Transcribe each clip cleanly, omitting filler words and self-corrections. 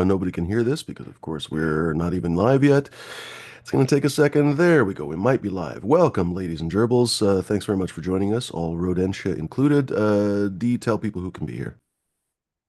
Nobody can hear this because, of course, we're not even live yet. It's going to take a second. There we go. We might be live. Welcome, ladies and gerbils. Thanks very much for joining us, all Rodentia included. D, tell people who can be here.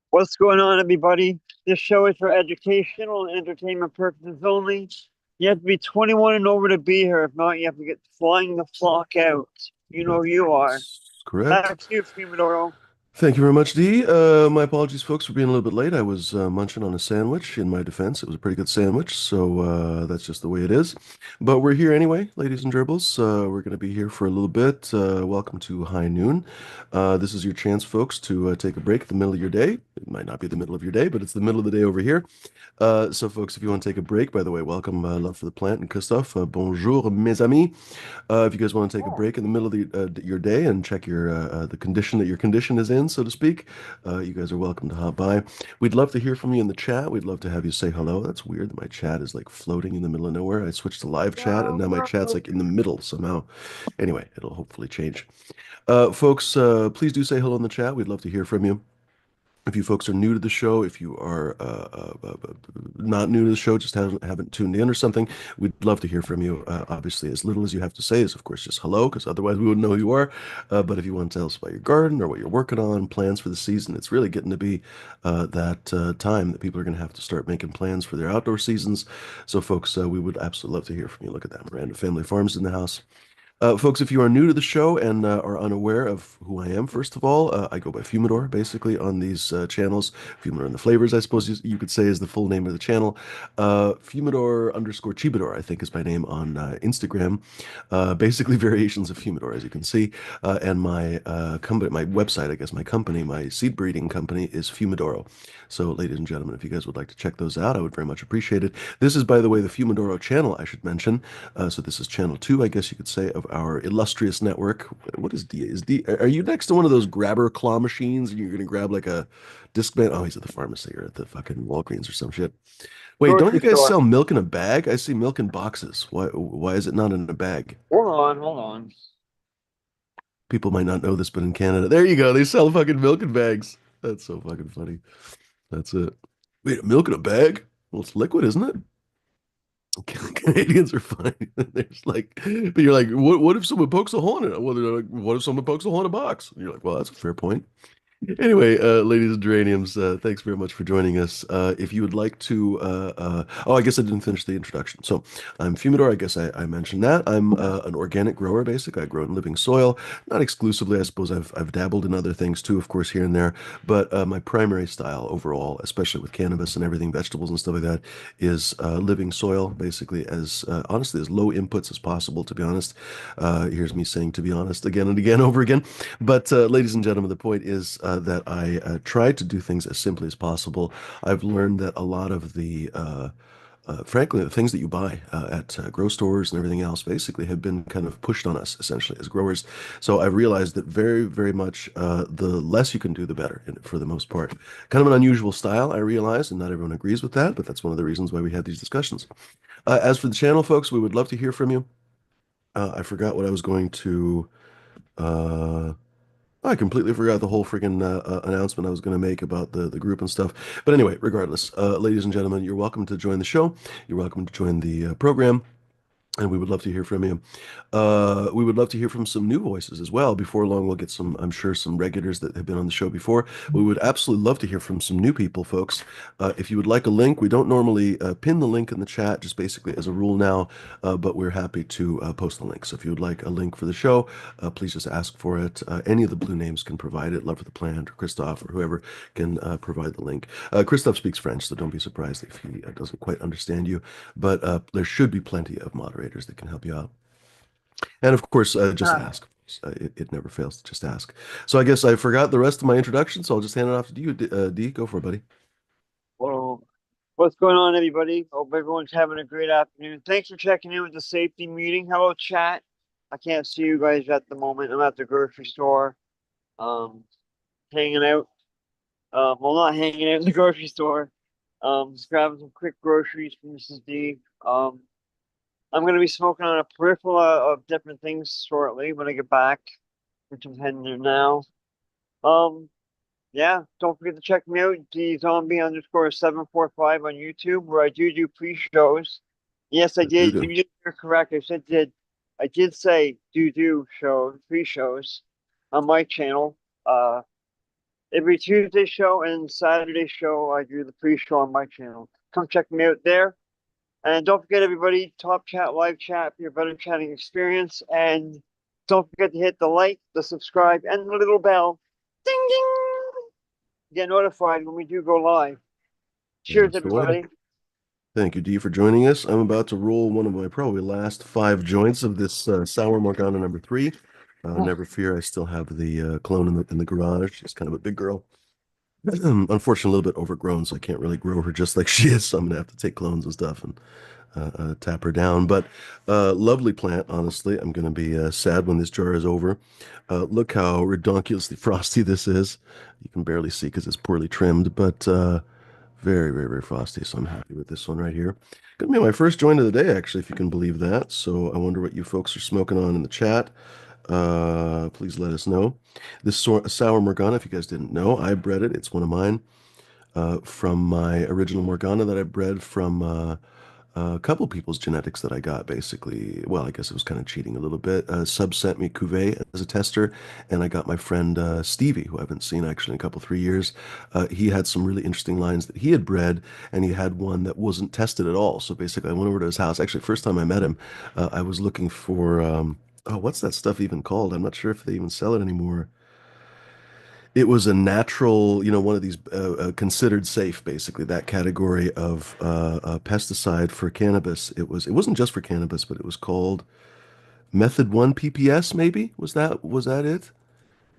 What's going on, everybody? This show is for educational and entertainment purposes only. You have to be 21 and over to be here. If not, you have to get flying the flock out. You know who you are. That's correct. Back to you, Fumadoro. Thank you very much, D. My apologies, folks, for being a little bit late. I was munching on a sandwich. In my defense, it was a pretty good sandwich, so that's just the way it is. But we're here anyway, ladies and gerbils. We're going to be here for a little bit. Welcome to High Noon. This is your chance, folks, to take a break at the middle of your day. It might not be the middle of your day, but it's the middle of the day over here. So, folks, if you want to take a break, by the way, welcome, Love for the Plant and Christophe. Bonjour, mes amis. If you guys want to take a Oh, break in the middle of your day and check the condition that your condition is in, so to speak, you guys are welcome to hop by. We'd love to hear from you in the chat. We'd love to have you say hello. That's weird that my chat is like floating in the middle of nowhere. I switched to live chat and now my chat's like in the middle somehow. Anyway, it'll hopefully change. Folks, please do say hello in the chat. We'd love to hear from you. If you folks are new to the show, if you are not new to the show, just haven't tuned in or something, we'd love to hear from you. Obviously, as little as you have to say is, of course, just hello, because otherwise we wouldn't know who you are. But if you want to tell us about your garden or what you're working on, plans for the season, it's really getting to be that time that people are going to have to start making plans for their outdoor seasons. So, folks, we would absolutely love to hear from you. Look at that. Miranda Family Farms in the house. Folks, if you are new to the show and are unaware of who I am, first of all, I go by Fumador basically on these channels. Fumador and the Flavors, I suppose you could say, is the full name of the channel. Fumador underscore Chibador, I think, is my name on Instagram. Basically, variations of Fumador, as you can see. And my company, my website, I guess, my company, my seed breeding company is Fumadoro. So, ladies and gentlemen, if you guys would like to check those out, I would very much appreciate it. This is, by the way, the Fumadoro channel, I should mention. So this is channel two, I guess you could say, of our illustrious network. What is D? Are you next to one of those grabber claw machines and you're going to grab like a Discman? Oh, he's at the pharmacy or at the fucking Walgreens or some shit. Wait, don't you grocery guys store. sell milk in a bag? I see milk in boxes. Why is it not in a bag? Hold on. People might not know this, but in Canada, there you go. They sell fucking milk in bags. That's so fucking funny. That's it. Wait, milk in a bag? Well, it's liquid, isn't it? Canadians are funny. There's like, but you're like, what if someone pokes a hole in it? Well, they're like, what if someone pokes a hole in a box? And you're like, well, that's a fair point. Anyway, ladies and geraniums, thanks very much for joining us. If you would like to, oh, I guess I didn't finish the introduction. So I'm Fumador. I guess I mentioned that. I'm an organic grower, basically. I grow in living soil, not exclusively. I suppose I've dabbled in other things too, of course, here and there. But my primary style overall, especially with cannabis and everything, vegetables and stuff like that, is living soil, basically, as honestly as low inputs as possible. To be honest, here's me saying "to be honest" again and again over again. But ladies and gentlemen, the point is that I try to do things as simply as possible. I've learned that a lot of frankly, the things that you buy at grocery stores and everything else basically have been kind of pushed on us essentially as growers. So I realized that very, very much the less you can do, the better for the most part. Kind of an unusual style, I realize, and not everyone agrees with that, but that's one of the reasons why we have these discussions. As for the channel, folks, we would love to hear from you. I forgot what I was going to. Uh, I completely forgot the whole freaking announcement I was going to make about the group and stuff. But anyway, regardless, ladies and gentlemen, you're welcome to join the show. You're welcome to join the program. And we would love to hear from you. We would love to hear from some new voices as well. Before long, we'll get some, I'm sure, some regulars that have been on the show before. We would absolutely love to hear from some new people, folks. If you would like a link, we don't normally pin the link in the chat, just basically as a rule now, but we're happy to post the link. So if you would like a link for the show, please just ask for it. Any of the blue names can provide it. Love for the Plant or Christoph or whoever can provide the link. Christoph speaks French, so don't be surprised if he doesn't quite understand you. But there should be plenty of moderators that can help you out. And of course, just Ah, ask. It never fails to just ask. So I guess I forgot the rest of my introduction, so I'll just hand it off to you, D. Go for it, buddy. well, what's going on, everybody? Hope everyone's having a great afternoon. Thanks for checking in with the safety meeting. How about chat? I can't see you guys at the moment. I'm at the grocery store, um, hanging out. Well, not hanging out in the grocery store. Just grabbing some quick groceries from Mrs. D. I'm gonna be smoking on a peripheral of different things shortly when I get back, which I'm heading there now. Um, Yeah, don't forget to check me out, the zombie underscore 745 on YouTube, where I do pre-shows. Yes, I Do did. do. You did hear correct. I said did. I did say pre-shows on my channel. Uh, every Tuesday show and Saturday show, I do the pre-show on my channel. Come check me out there. And don't forget, everybody, top chat, live chat for your better chatting experience. And don't forget to hit the like, the subscribe, and the little bell. Ding ding! Get notified when we do go live. Cheers, That's the way. everybody. Thank you, D, for joining us. I'm about to roll one of my probably last 5 joints of this Sour Morgana number 3. Never fear, I still have the clone in the garage. She's kind of a big girl. Unfortunately, a little bit overgrown, so I can't really grow her just like she is. So I'm gonna have to take clones and stuff and tap her down. But lovely plant, honestly. I'm gonna be sad when this jar is over. Look how redonkulously frosty this is. You can barely see because it's poorly trimmed, but very, very, very frosty. So I'm happy with this one right here. Gonna be my first joint of the day, actually, if you can believe that. So I wonder what you folks are smoking on in the chat. Please let us know. This sour Morgana, if you guys didn't know, I bred it. It's one of mine from my original Morgana that I bred from a couple people's genetics that I got, basically. Well, I guess it was kind of cheating a little bit. Sub sent me Cuvée as a tester, and I got my friend Stevie, who I haven't seen actually in a couple, 3 years. He had some really interesting lines that he had bred, and he had one that wasn't tested at all. So basically, I went over to his house. Actually, first time I met him, I was looking for, oh, what's that stuff even called? I'm not sure if they even sell it anymore. It was a natural, one of these considered safe, basically that category of pesticide for cannabis. It wasn't just for cannabis, but it was called Method One PPS. Maybe was that it?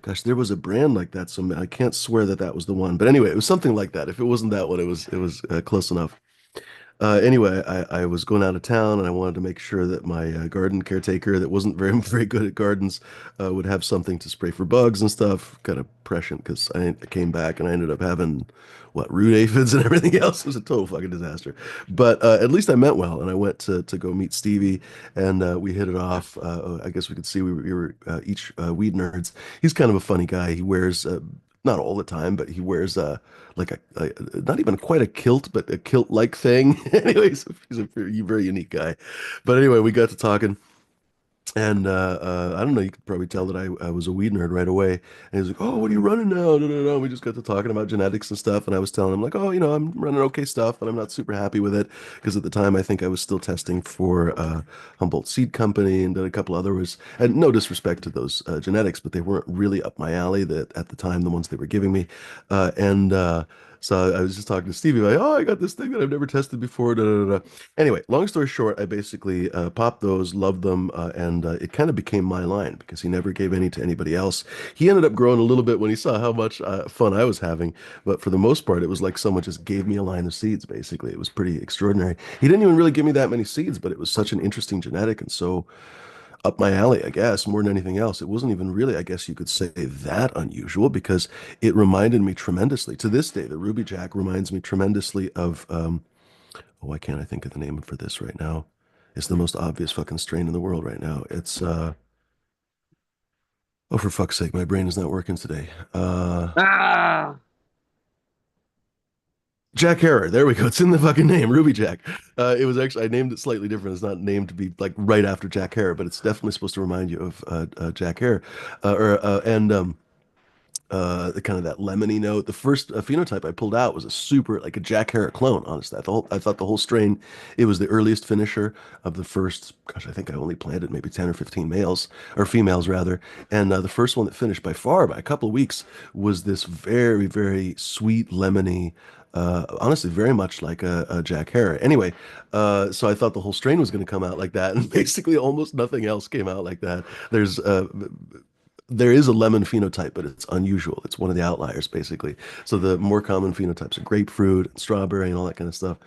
Gosh, there was a brand like that, so I can't swear that that was the one. But anyway, it was something like that. If it wasn't that one, it was close enough. Anyway, I was going out of town and I wanted to make sure that my garden caretaker that wasn't very very good at gardens would have something to spray for bugs and stuff. Kind of prescient because I came back and I ended up having root aphids and everything else. It was a total fucking disaster. But at least I meant well and I went to go meet Stevie and we hit it off. I guess we could see we were each weed nerds. He's kind of a funny guy. He wears not all the time, but he wears like not even quite a kilt, but a kilt-like thing. Anyways, he's a very unique guy. But anyway, we got to talking. And I don't know, you could probably tell that I was a weed nerd right away. And he was like, "Oh, what are you running now?" No, no, no. We just got to talking about genetics and stuff. And I was telling him, like, "Oh, I'm running okay stuff, but I'm not super happy with it." Because at the time, I think I was still testing for Humboldt Seed Company and did a couple others. And no disrespect to those genetics, but they weren't really up my alley that at the time, the ones they were giving me. And so I was just talking to Stevie, like, "Oh, I got this thing that I've never tested before." Da, da, da, da. Anyway, long story short, I basically popped those, loved them, and it kind of became my line because he never gave any to anybody else. He ended up growing a little bit when he saw how much fun I was having, but for the most part, it was like someone just gave me a line of seeds, basically. It was pretty extraordinary. He didn't even really give me that many seeds, but it was such an interesting genetic and so up my alley, I guess, more than anything else. It wasn't even really, I guess you could say, that unusual because it reminded me tremendously. To this day, the Ruby Jack reminds me tremendously of oh, why can't I think of the name for this right now? It's the most obvious fucking strain in the world right now. It's oh, for fuck's sake, my brain is not working today. Ah, Jack Herer. There we go. It's in the fucking name, Ruby Jack. It was actually I named it slightly different. It's not named to be like right after Jack Herer, but it's definitely supposed to remind you of Jack Herer. Or and the kind of that lemony note. The first phenotype I pulled out was a super like a Jack Herer clone. Honestly, I thought the whole strain. It was the earliest finisher of the first. Gosh, I think I only planted maybe 10 or 15 males or females rather, and the first one that finished by far by a couple of weeks was this very very sweet lemony. Honestly, very much like a Jack Herer. Anyway, so I thought the whole strain was going to come out like that, and basically almost nothing else came out like that. There is a lemon phenotype, but it's unusual. It's one of the outliers, basically. So the more common phenotypes are grapefruit, and strawberry, and all that kind of stuff.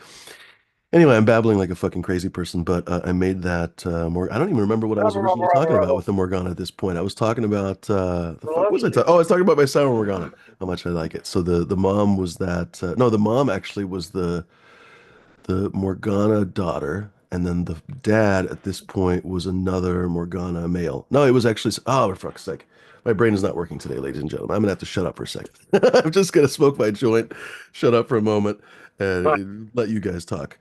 Anyway, I'm babbling like a fucking crazy person, but I made that more. I don't even remember what I was originally talking about with the Morgana at this point. I was talking about the fuck was I talking? Oh, I was talking about my sour Morgana, how much I like it. So the mom was that no, the mom actually was the Morgana daughter, And then the dad at this point was another Morgana male. No, it was actually, oh, for fuck's sake. My brain is not working today, ladies and gentlemen. I'm gonna have to shut up for a second. I'm just gonna smoke my joint, shut up for a moment, But and let you guys talk.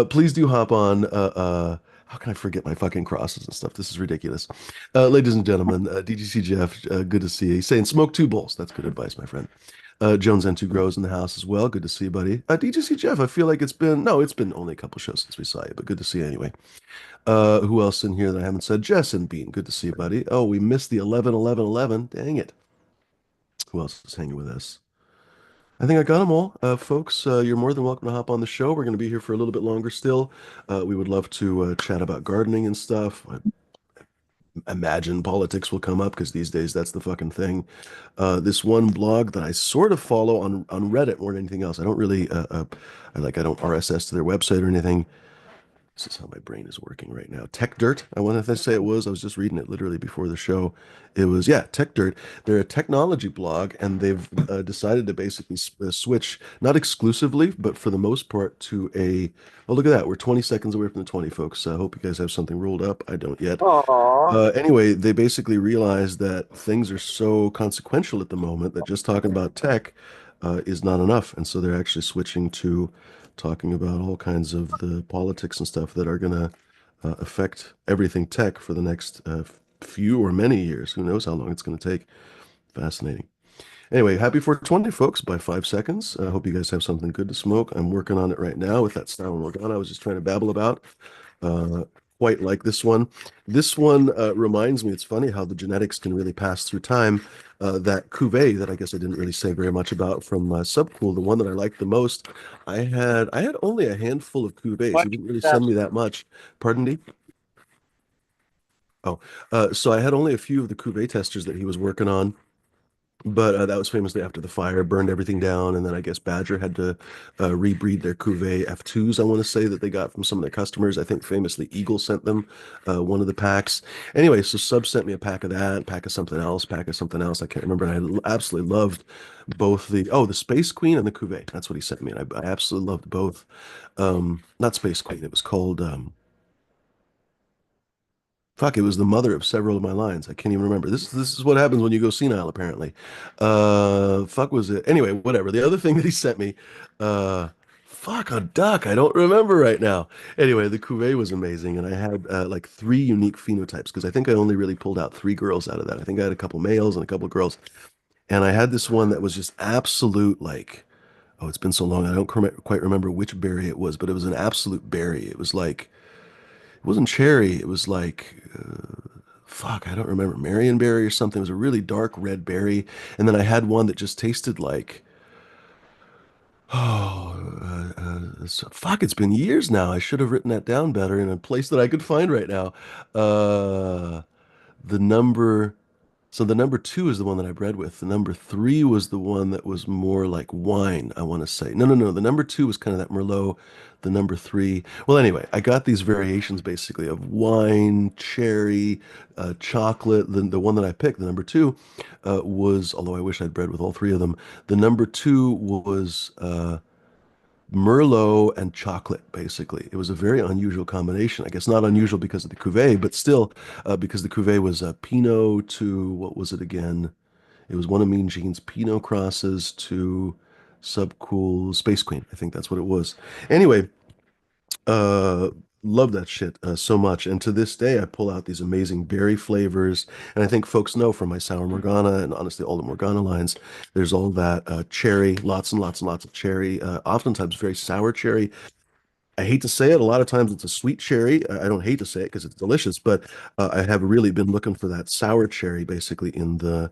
Please do hop on. How can I forget my fucking crosses and stuff? This is ridiculous. Ladies and gentlemen, DGC Jeff, good to see you. He's saying smoke two bowls. That's good advice, my friend. Jones N2 Grows in the house as well. Good to see you, buddy. DGC Jeff, I feel like it's been only a couple shows since we saw you, but good to see you anyway. Who else in here that I haven't said? Jess and Bean, good to see you, buddy. Oh, we missed the 11, 11, 11. Dang it. Who else is hanging with us? I think I got them all. Folks, you're more than welcome to hop on the show. We're going to be here for a little bit longer still. We would love to chat about gardening and stuff. I imagine politics will come up because these days that's the fucking thing. This one blog that I sort of follow on Reddit more than anything else. I don't really I don't RSS to their website or anything. This is how my brain is working right now. Tech Dirt, I wanted to say it was. I was just reading it literally before the show. It was, yeah, Tech Dirt. They're a technology blog, and they've decided to basically switch, not exclusively, but for the most part, to a. Oh, look at that. We're 20 seconds away from the 20, folks. I hope you guys have something rolled up. I don't yet. aw, Anyway, they basically realized that things are so consequential at the moment that just talking about tech is not enough. And so they're actually switching to talking about all kinds of the politics and stuff that are going to affect everything tech for the next few or many years. Who knows how long it's going to take? Fascinating. Anyway, happy 420, folks, by 5 seconds. I hope you guys have something good to smoke. I'm working on it right now with that Sour Morgana I was just trying to babble about. Uh, quite like this one. This one reminds me, it's funny how the genetics can really pass through time. That cuvee that I guess I didn't really say very much about from Subcool, the one that I liked the most, I had only a handful of cuvées. what? He didn't really send That's me that much. Pardon me? Oh, so I had only a few of the cuvee testers that he was working on. But that was famously after the fire burned everything down, and then I guess Badger had to rebreed their Cuvée F2s. I want to say that they got from some of their customers. I think famously Eagle sent them one of the packs. Anyway, so Sub sent me a pack of that, pack of something else, pack of something else. I can't remember. And I absolutely loved both the Space Queen and the Cuvée. That's what he sent me, and I absolutely loved both. Not Space Queen. It was called. Fuck, it was the mother of several of my lines. I can't even remember. This is what happens when you go senile, apparently. Fuck was it? Anyway, whatever. The other thing that he sent me, uh, fuck a duck. I don't remember right now. Anyway, the cuvee was amazing, and I had like three unique phenotypes because I think I only really pulled out three girls out of that. I think I had a couple males and a couple girls, and I had this one that was just absolute like, oh, it's been so long. I don't quite remember which berry it was, but it was an absolute berry. It was like it wasn't cherry. It was like, fuck, I don't remember. Marionberry or something. It was a really dark red berry. And then I had one that just tasted like, fuck, it's been years now. I should have written that down better in a place that I could find right now. Uh, the number. So the number two is the one that I bred with. The number three was the one that was more like wine, I want to say. No, no, no. The number two was kind of that Merlot. The number three. Well, anyway, I got these variations basically of wine, cherry, chocolate. The one that I picked, the number two, was, although I wish I'd bred with all three of them, the number two was Merlot and chocolate, basically. It was a very unusual combination. I guess not unusual because of the cuvee, but still because the cuvee was Pinot to, what was it again? It was one of Mean Gene's Pinot crosses to Subcool Space Queen. I think that's what it was. Anyway, uh, love that shit so much. And to this day, I pull out these amazing berry flavors. And I think folks know from my Sour Morgana and honestly all the Morgana lines, there's all that cherry, lots and lots and lots of cherry, oftentimes very sour cherry. I hate to say it, a lot of times it's a sweet cherry. I don't hate to say it because it's delicious, but I have really been looking for that sour cherry basically in the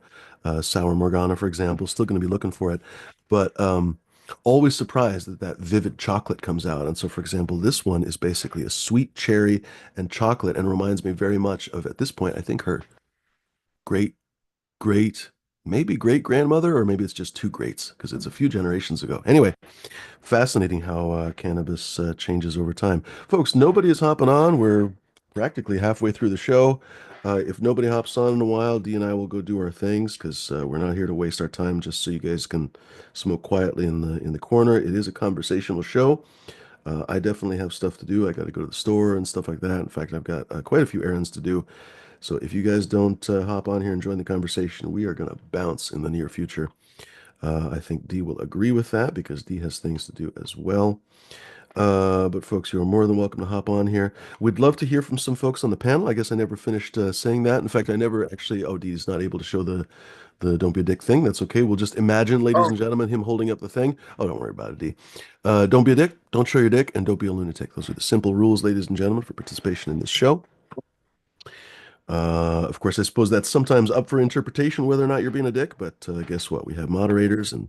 Sour Morgana, for example. Still going to be looking for it, but always surprised that that vivid chocolate comes out. And so, for example, this one is basically a sweet cherry and chocolate and reminds me very much of, at this point, I think her great, great, maybe great grandmother, or maybe it's just two greats because it's a few generations ago. Anyway, fascinating how cannabis changes over time. Folks, nobody is hopping on. We're practically halfway through the show. If nobody hops on in a while, D and I will go do our things because we're not here to waste our time just so you guys can smoke quietly in the corner. It is a conversational show. I definitely have stuff to do. I got to go to the store and stuff like that. In fact, I've got quite a few errands to do. So if you guys don't hop on here and join the conversation, we are going to bounce in the near future. I think D will agree with that because D has things to do as well. But folks, you're more than welcome to hop on here. We'd love to hear from some folks on the panel. I guess I never finished saying that. In fact, I never actually, oh, D is not able to show the don't be a dick thing. That's okay. We'll just imagine, ladies Oh, and gentlemen, him holding up the thing. Oh, don't worry about it, D. Don't be a dick, don't show your dick, and don't be a lunatic. Those are the simple rules, ladies and gentlemen, for participation in this show. Of course, I suppose that's sometimes up for interpretation whether or not you're being a dick, but guess what? We have moderators, and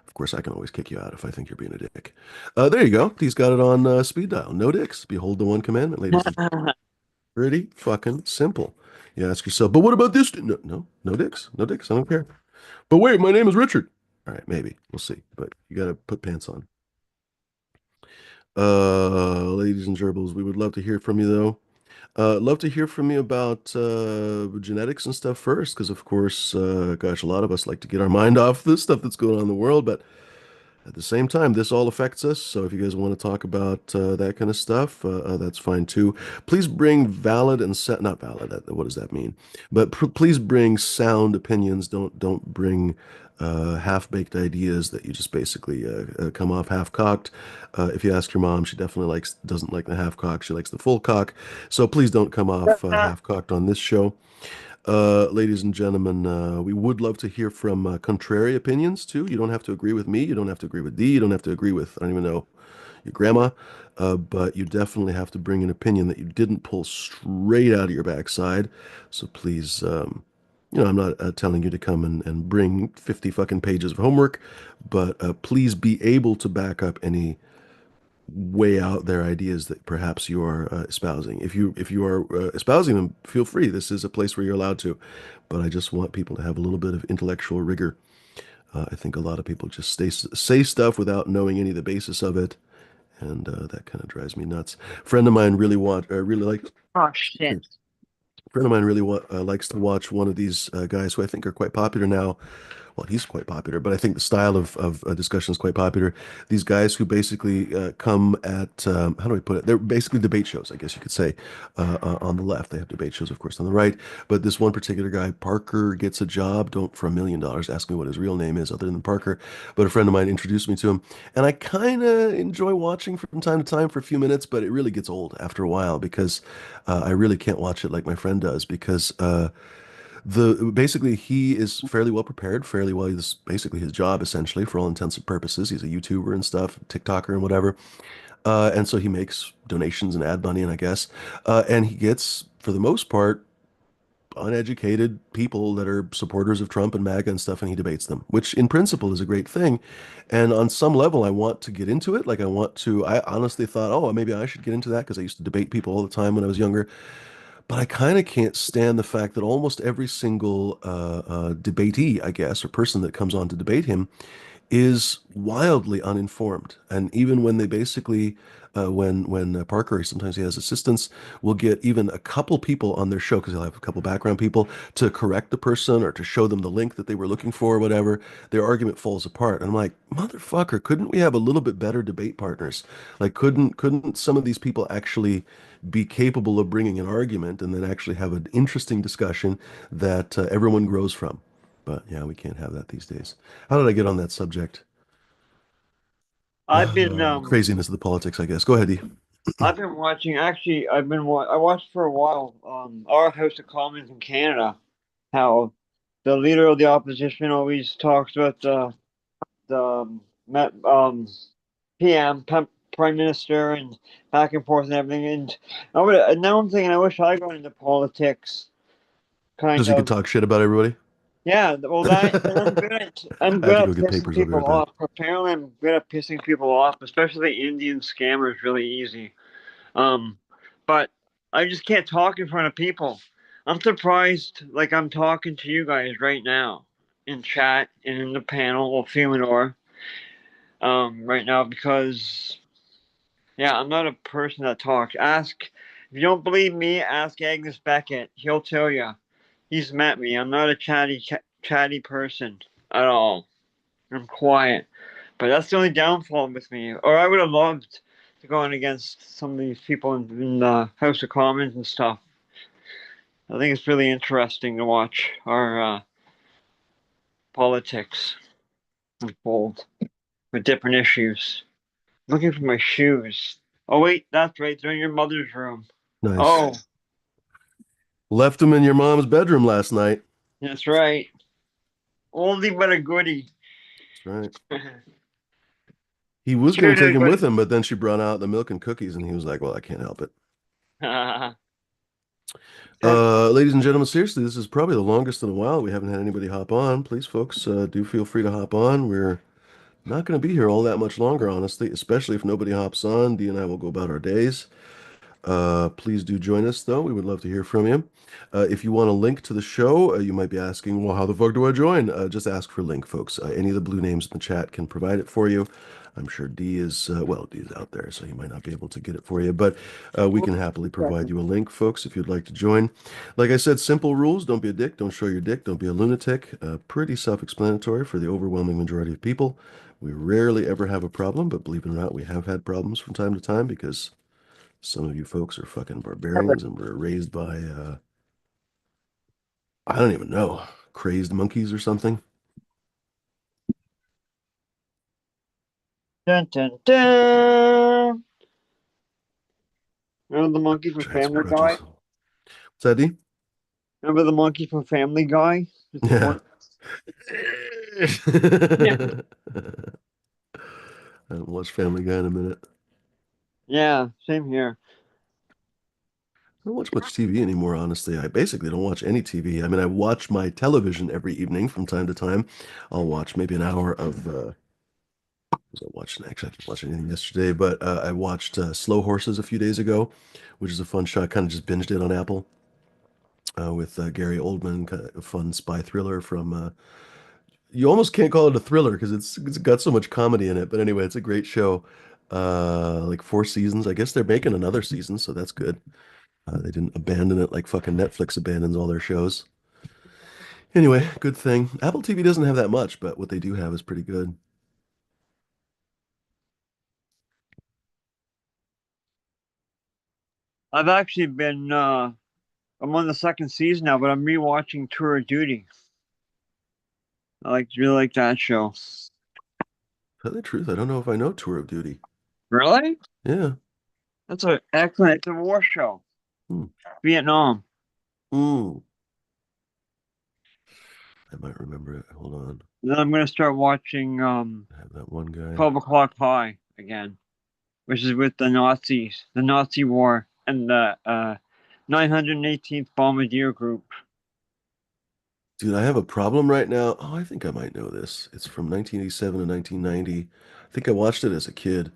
of course, I can always kick you out if I think you're being a dick. There you go. He's got it on speed dial. No dicks. Behold the one commandment, ladies and gentlemen. Pretty fucking simple. You ask yourself, but what about this? No, no, no dicks. No dicks. I don't care. But wait, my name is Richard. All right, maybe. We'll see. But you got to put pants on. Ladies and gerbils, we would love to hear from you, though. Love to hear from you about genetics and stuff first, because of course, gosh, a lot of us like to get our mind off the stuff that's going on in the world, but at the same time, this all affects us. So if you guys want to talk about that kind of stuff, that's fine too. Please bring valid and not valid. What does that mean? But please bring sound opinions. Don't bring half-baked ideas that you just basically come off half-cocked. If you ask your mom, she definitely doesn't like the half-cock. She likes the full cock. So please don't come off half-cocked on this show. Ladies and gentlemen, we would love to hear from contrary opinions too. You don't have to agree with me. You don't have to agree with D. You don't have to agree with, I don't even know, your grandma. But you definitely have to bring an opinion that you didn't pull straight out of your backside. So please, I'm not telling you to come and bring 50 fucking pages of homework, but please be able to back up any weigh out their ideas that perhaps you are espousing. If you are espousing them, feel free. This is a place where you're allowed to. But I just want people to have a little bit of intellectual rigor. I think a lot of people just say stuff without knowing any of the basis of it, and that kind of drives me nuts. Friend of mine really like. oh shit. Friend of mine really likes to watch one of these guys who I think are quite popular now. Well, he's quite popular, but I think the style of discussion is quite popular. These guys who basically come at, how do I put it? They're basically debate shows, I guess you could say, on the left. They have debate shows, of course, on the right. But this one particular guy, Parker Gets a Job, don't for $1 million ask me what his real name is other than Parker. But a friend of mine introduced me to him. And I kind of enjoy watching from time to time for a few minutes, but it really gets old after a while because I really can't watch it like my friend does because the basically he is fairly well prepared, fairly well. He's basically his job essentially for all intents and purposes. He's a YouTuber and stuff, TikToker and whatever. And so he makes donations and ad money, and I guess, and he gets for the most part uneducated people that are supporters of Trump and MAGA and stuff, and he debates them, which in principle is a great thing. And on some level, I want to get into it. Like I honestly thought, oh, maybe I should get into that because I used to debate people all the time when I was younger. But I kind of can't stand the fact that almost every single debatee, I guess, or person that comes on to debate him is wildly uninformed. And even when they basically, when Parker, sometimes he has assistants, will get even a couple people on their show because he'll have a couple background people to correct the person or to show them the link that they were looking for or whatever. Their argument falls apart. And I'm like, motherfucker, couldn't we have a little bit better debate partners? Like, couldn't some of these people actually be capable of bringing an argument and then actually have an interesting discussion that everyone grows from? But yeah, we can't have that these days. How did I get on that subject? I've been Craziness of the politics, I guess. Go ahead, E. I've been watching. Actually, I watched for a while. Our House of Commons in Canada, how the leader of the opposition always talks about the PM, Prime Minister, and back and forth and everything. And now I'm thinking, I wish I got into politics, kind Just so you could of. talk shit about everybody. Yeah, well, that and I'm I good have to at go get pissing papers. I'll be right people back. off. Apparently, I'm good at pissing people off, especially Indian scammers. Really easy. Um, but I just can't talk in front of people. I'm surprised, like I'm talking to you guys right now in chat and in the panel of Fuminor, right now because yeah, I'm not a person that talks. If you don't believe me, ask Agnes Beckett. He'll tell you. He's met me. I'm not a chatty person at all. I'm quiet. But that's the only downfall with me. Or I would have loved going against some of these people in the House of Commons and stuff. I think it's really interesting to watch our politics unfold with different issues. Looking for my shoes. Oh wait, that's right. They're in your mother's room. Nice. Oh, Left him in your mom's bedroom last night. that's right. Oldie but a goodie. That's right. He was going Cheers, to take him with everybody. him, but then she brought out the milk and cookies, and he was like, "Well, I can't help it." Ladies and gentlemen, seriously, this is probably the longest in a while. We haven't had anybody hop on. Please, folks, do feel free to hop on. We're not going to be here all that much longer, honestly, especially if nobody hops on. Dee and I will go about our days. Please do join us, though. We would love to hear from you. If you want a link to the show, you might be asking, well, how the fuck do I join? Just ask for link, folks. Any of the blue names in the chat can provide it for you. I'm sure D is, well, D is out there, so he might not be able to get it for you, but we can happily provide you a link, folks, if you'd like to join. Like I said, simple rules. Don't be a dick. Don't show your dick. Don't be a lunatic. Pretty self-explanatory for the overwhelming majority of people. We rarely ever have a problem, but believe it or not, we have had problems from time to time because some of you folks are fucking barbarians and were raised by, I don't even know, crazed monkeys or something. Dun dun dun. Remember the monkey from Transfer Family Guy? budget. What's that, D? Remember the monkey from Family Guy? With the Yeah. one. Yeah. I haven't watched Family Guy in a minute. Yeah, same here. I don't watch much TV anymore, honestly. I basically don't watch any TV. I mean, I watch my television every evening from time to time. I'll watch maybe an hour of, was I watching? Actually, I didn't watch anything yesterday, but I watched Slow Horses a few days ago, which is a fun show. I kind of just binged it on Apple with Gary Oldman, kind of a fun spy thriller from you almost can't call it a thriller because it's got so much comedy in it. But anyway, it's a great show. Like 4 seasons. I guess they're making another season, so that's good. They didn't abandon it like fucking Netflix abandons all their shows. Anyway, good thing. Apple TV doesn't have that much, but what they do have is pretty good. I've actually been I'm on the second season now, but I'm rewatching Tour of Duty. Really like that show. Tell the truth, I don't know if I know Tour of Duty. Really? Yeah. That's an excellent. It's a war show. Hmm. Vietnam. Mm. I might remember it. Hold on. And then I'm gonna start watching I have that one guy. 12 O'clock High again, which is with the Nazis, the Nazi war, and the 918th Bombardier Group. Dude, I have a problem right now. Oh, I think I might know this. It's from 1987 to 1990. I think I watched it as a kid.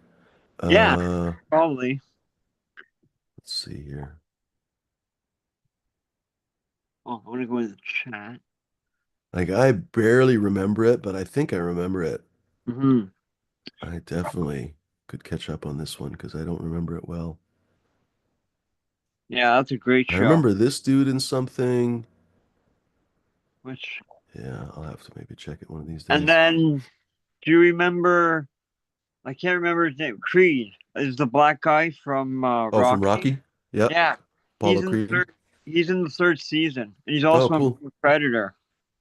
Yeah, Uh, probably. let's see here. Oh, I want to go in the chat. Like I barely remember it, but I think I remember it. Hmm. I definitely could catch up on this one because I don't remember it well. Yeah, that's a great I show. remember this dude in something. Which Yeah, I'll have to maybe check it one of these and days. then do you remember? I can't remember his name. Creed is the black guy from Oh, from Rocky. Rocky? Yep. Yeah, he's Apollo in the Creed. third. He's in the third season. And he's Oh, also cool. in Predator.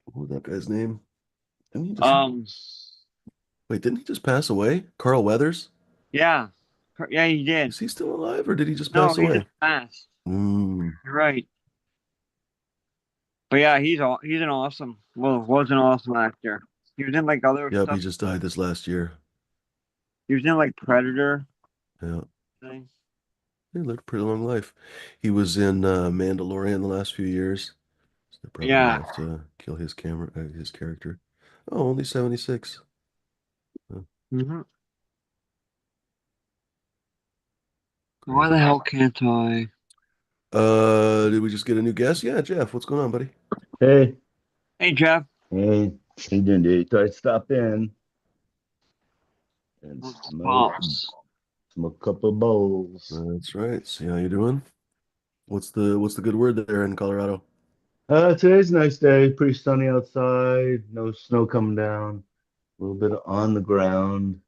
What was that guy's name? Didn't he just Um, wait, didn't he just pass away? Carl Weathers? yeah, yeah, he did. Is he still alive or did he just No, pass he just away? passed. Mm. You're right. But yeah, he's an awesome. Well, was an awesome actor. He was in like other Yep, he stuff. just died this last year. He was in like Predator Yeah. thing. He lived a pretty long life. He was in Mandalorian the last few years. So they're probably gonna Yeah. have to kill his character. Oh, only 76. Oh, Hmm. Why crazy. the hell can't I? Did we just get a new guest? Yeah, Jeff, what's going on, buddy? Hey, Hey, Jeff. hey, he didn't do. Thought I'd stop in and Pops. smoke a couple of bowls. That's right. See how you doing? What's the good word there in Colorado? Today's a nice day. Pretty sunny outside. No snow coming down. A little bit on the ground,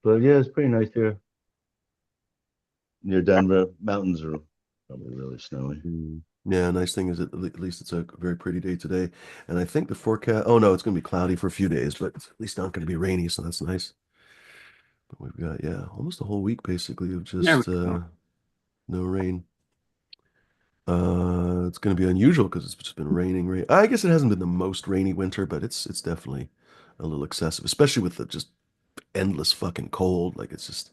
but yeah, it's pretty nice here. near Denver. Mountains are probably really snowy. Yeah, nice thing is at least it's a very pretty day today. And I think the forecast, oh no, it's going to be cloudy for a few days, but it's at least not going to be rainy, so that's nice. But we've got, yeah, almost a whole week basically of There we just go. no rain. It's going to be unusual because it's just been raining, rain. I guess it hasn't been the most rainy winter, but it's definitely a little excessive, especially with the just endless fucking cold. Like it's just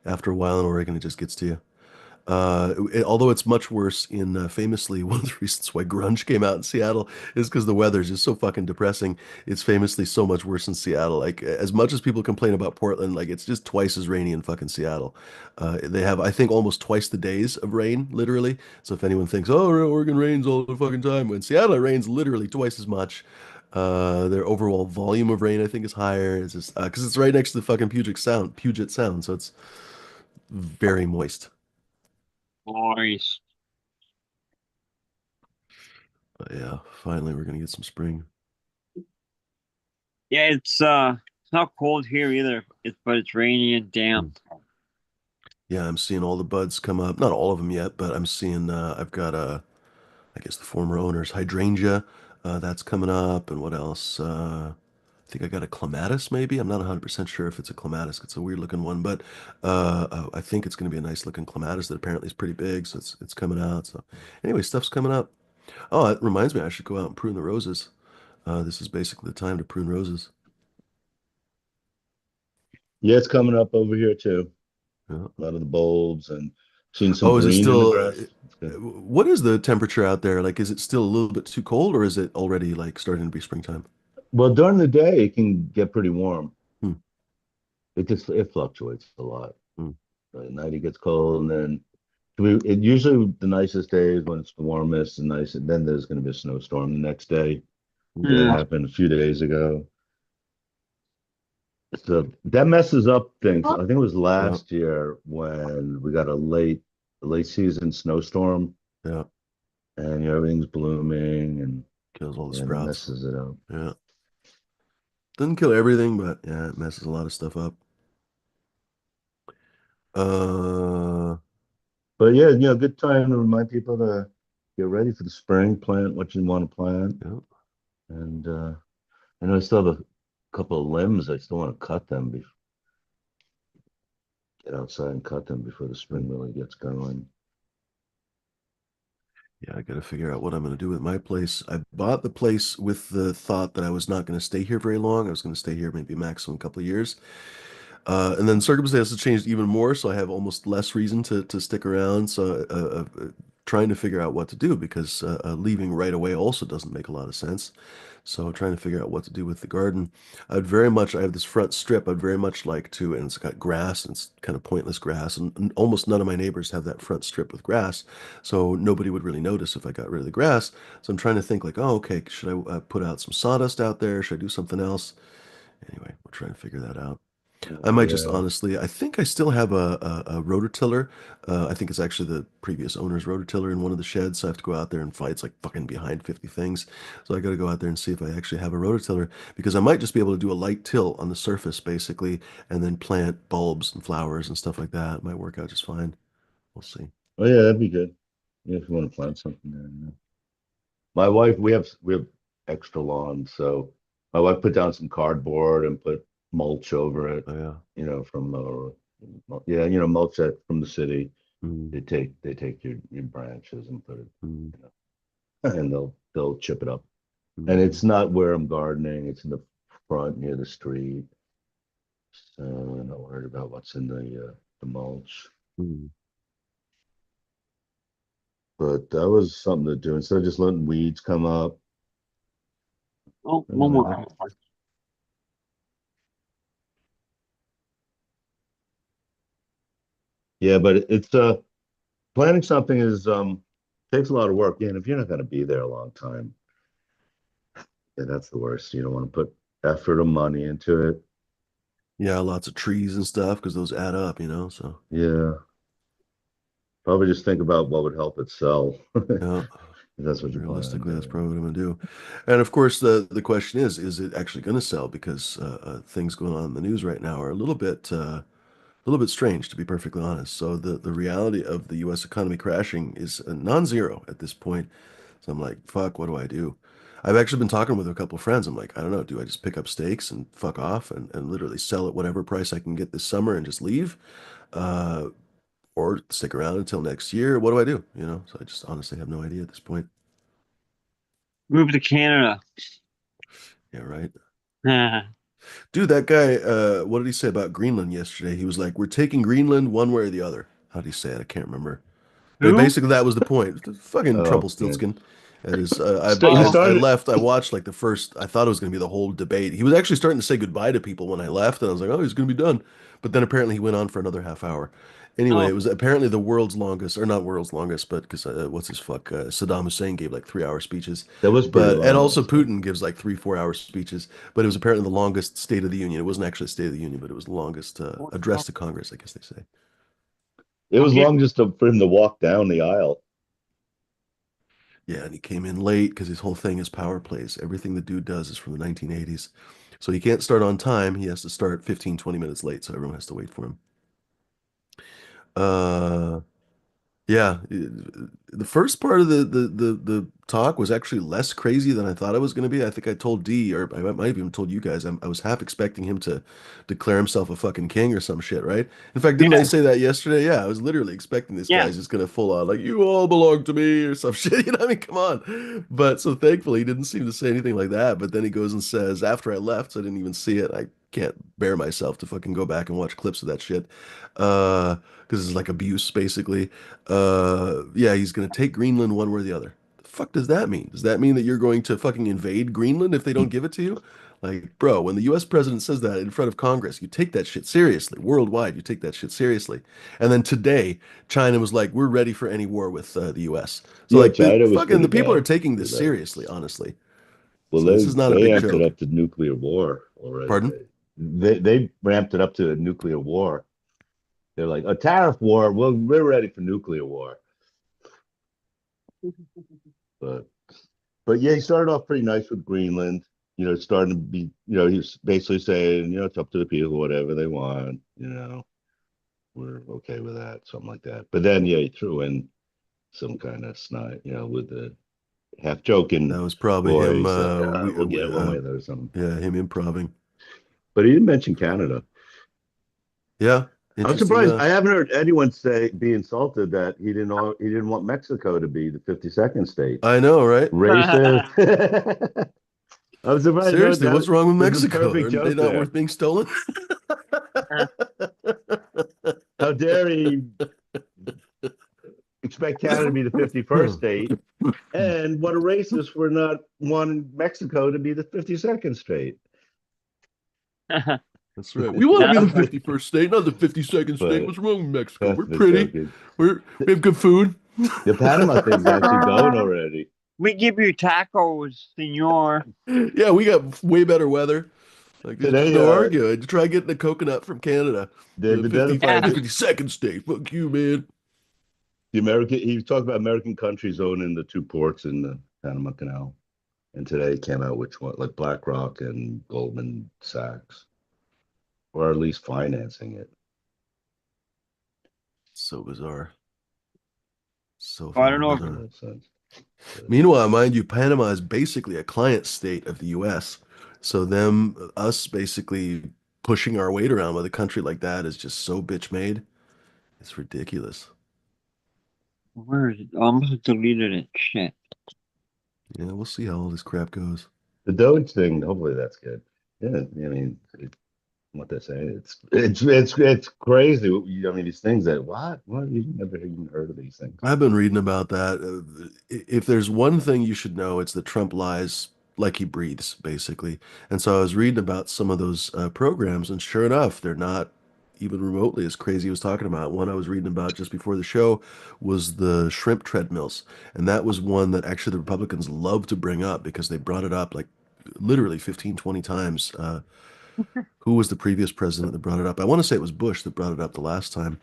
after a while in Oregon, it just gets to you. Although it's much worse in famously one of the reasons why grunge came out in Seattle is because the weather is just so fucking depressing. It's famously so much worse in Seattle. Like as much as people complain about Portland, like it's just twice as rainy in fucking Seattle. They have, I think, almost twice the days of rain, literally. So if anyone thinks, oh, Oregon rains all the fucking time, when Seattle it rains literally twice as much. Their overall volume of rain, I think, is higher. It's just because it's right next to the fucking Puget Sound, so it's very moist. Nice. Yeah, finally we're gonna get some spring. Yeah, it's not cold here either. But it's rainy and Hmm. damp. Yeah, I'm seeing all the buds come up. Not all of them yet, but I'm seeing I've got I guess the former owner's hydrangea that's coming up, and what else? I think I got a clematis maybe. I'm not 100% sure if it's a clematis. It's a weird looking one, but I think it's going to be a nice looking clematis that apparently is pretty big, so it's coming out. So anyway, stuff's coming up. Oh, it reminds me I should go out and prune the roses. This is basically the time to prune roses. Yeah, it's coming up over here too. Yeah. A lot of the bulbs and seeing some Oh, is it green in the still, grass. It's good. what is the temperature out there? Like, is it still a little bit too cold or is it already like starting to be springtime? Well, during the day it can get pretty warm. Hmm. It fluctuates a lot. Hmm. At night it gets cold, and then it usually the nicest day is when it's the warmest and nice, and then there's going to be a snowstorm the next day. That Hmm. happened a few days ago. So that messes up things. I think it was Yeah, last year when we got a late season snowstorm, yeah. and everything's blooming, and Kills all the yeah, and it sprouts. messes it up. Yeah. Doesn't kill everything, but yeah, it messes a lot of stuff up. Uh, But yeah, good time to remind people to get ready for the spring, plant what you want to plant. yeah. And I know I still have a couple of limbs. I still want to cut them, get outside and cut them before the spring really gets going. Yeah, I got to figure out what I'm going to do with my place. I bought the place with the thought that I was not going to stay here very long. I was going to stay here maybe maximum a couple of years. And then circumstances changed even more, so I have almost less reason to stick around. So trying to figure out what to do because leaving right away also doesn't make a lot of sense. So trying to figure out what to do with the garden. I have this front strip. I'd very much like to, and it's got grass and it's kind of pointless grass. And almost none of my neighbors have that front strip with grass. So nobody would really notice if I got rid of the grass. So I'm trying to think like, oh, okay, should I put out some sawdust out there? Should I do something else? Anyway, we're trying to figure that out. I might just Yeah. honestly, I think I still have a rototiller. I think it's actually the previous owner's rototiller in one of the sheds. So I have to go out there and fight. It's like fucking behind 50 things. So I got to go out there and see if I actually have a rototiller because I might just be able to do a light till on the surface basically and then plant bulbs and flowers and stuff like that. It might work out just fine. We'll see. Oh yeah, that'd be good. Yeah, if you want to plant something there. Yeah. My wife, we have extra lawn, so my wife put down some cardboard and put mulch over it. Oh, yeah. From yeah, mulch that from the city. Mm, They take your branches and put it, mm, you and they'll chip it up. And mm, it's not where I'm gardening; it's in the front near the street. So I'm not worried about what's in the mulch. mm. But that was something to do instead of just letting weeds come up. Oh, You one know, more. yeah, but it's planning something is takes a lot of work. Yeah, and if you're not going to be there a long time, yeah, that's the worst. You don't want to put effort or money into it. Yeah, lots of trees and stuff because those add up, so Yeah, probably just think about what would help it sell. If yeah. that's what you plan on Realistically, that's doing. probably what I'm gonna do. And of course, the question is it actually going to sell? Because things going on in the news right now are a little bit little bit strange, to be perfectly honest. So the reality of the U.S. economy crashing is non-zero at this point. So I'm like, fuck, what do I do? I've actually been talking with a couple of friends. I'm like, I don't know, do I just pick up stakes and fuck off and literally sell at whatever price I can get this summer and just leave? Uh, or stick around until next year? What do I do? You know, so I just honestly have no idea at this point. Move to Canada. Yeah, right. Yeah. Dude, that guy, what did he say about Greenland yesterday? He was like, we're taking Greenland one way or the other. How do you say it? I can't remember. But Who? basically, that was the point. The fucking Oh, yeah. Trumpelstiltskin. That is, He Oh, I started. left. I watched like the first. I thought it was going to be the whole debate. He was actually starting to say goodbye to people when I left, and I was like, oh, he's going to be done. But then apparently he went on for another half hour. Anyway, it oh, was apparently the world's longest, or not world's longest, but because what's his fuck? Saddam Hussein gave like 3 hour speeches, That was pretty but and long, also actually. Putin gives like 3 4 hour speeches. But it was apparently the longest State of the Union. It wasn't actually a State of the Union, but it was the longest address to Congress, I guess they say. It I'll was give long just for him to walk down the aisle. Yeah, and he came in late because his whole thing is power plays. Everything the dude does is from the 1980s. So he can't start on time. He has to start 15, 20 minutes late, so everyone has to wait for him. Uh yeah, the first part of the talk was actually less crazy than I thought it was going to be. I think I told D, or I might have even told you guys, I was half expecting him to declare himself a fucking king or some shit, right? In fact, didn't I yeah, say that yesterday? Yeah, I was literally expecting this yeah. guy's just going to full on like, you all belong to me or some shit. You know what I mean? Come on. But so thankfully, he didn't seem to say anything like that. But then he goes and says, after I left, so I didn't even see it. I can't bear myself to fucking go back and watch clips of that shit. Because it's like abuse, basically. Yeah, he's gonna take Greenland one way or the other. The fuck does that mean? Does that mean that you're going to fucking invade Greenland if they don't give it to you? Like, bro, when the US president says that in front of Congress, you take that shit seriously. Worldwide, you take that shit seriously. And then today, China was like, we're ready for any war with the US. So Yeah, like the China was fucking pretty the people are bad taking with this that. seriously, honestly. Well, So this is not a they big amped it joke. up to nuclear war already. Pardon? They ramped it up to a nuclear war. They're like a tariff war. Well, we're ready for nuclear war. But yeah, he started off pretty nice with Greenland. You know, starting to be. You know, he's basically saying, you know, it's up to the people, whatever they want. You know, we're okay with that, something like that. But then, yeah, he threw in some kind of snide, you know, with the half joking That was probably him voice, like, we'll get one way or something. yeah, him improving. But he didn't mention Canada. Yeah, I'm interesting surprised. I enough. haven't heard anyone be insulted that he didn't want Mexico to be the 52nd state. I know, right? Racist. I'm surprised no Seriously, that what's wrong with was a Mexico? perfect Are they joke not there. worth being stolen? How dare he expect Canada to be the 51st state? And what a racist for not wanting Mexico to be the 52nd state. That's right. We want to be the That's 51st state, not the 52nd state. But What's wrong with Mexico? that's We're the pretty. joking. We have good food. The Panama thing's actually going already. we give you tacos, senor. Yeah, we got way better weather. Like there's just Today, no arguing. Try getting a coconut from Canada. they've The 50, identified Yeah. 52nd state. Fuck you, man. the American. He talked about American countries owning the two ports in the Panama Canal, and today came out which one, like BlackRock and Goldman Sachs, or at least financing it. So bizarre. So I don't fucking know Makes if bizarre. no sense. Meanwhile, mind you, Panama is basically a client state of the US. So us basically pushing our weight around with a country like that is just so bitch made. It's ridiculous. where is it? I almost deleted it. Shit. Yeah, we'll see how all this crap goes. The Doge thing, hopefully that's good. Yeah, I mean, what they're saying, it's crazy. I mean, these things that what you never even heard of these things. I've been reading about that. If there's one thing you should know, it's that Trump lies like he breathes, basically. And so I was reading about some of those programs, and sure enough, they're not even remotely as crazy as he was talking about. One I was reading about just before the show was the shrimp treadmills. And that was one that actually the Republicans love to bring up because they brought it up like literally 15, 20 times. Who was the previous president that brought it up? I want to say it was Bush that brought it up the last time.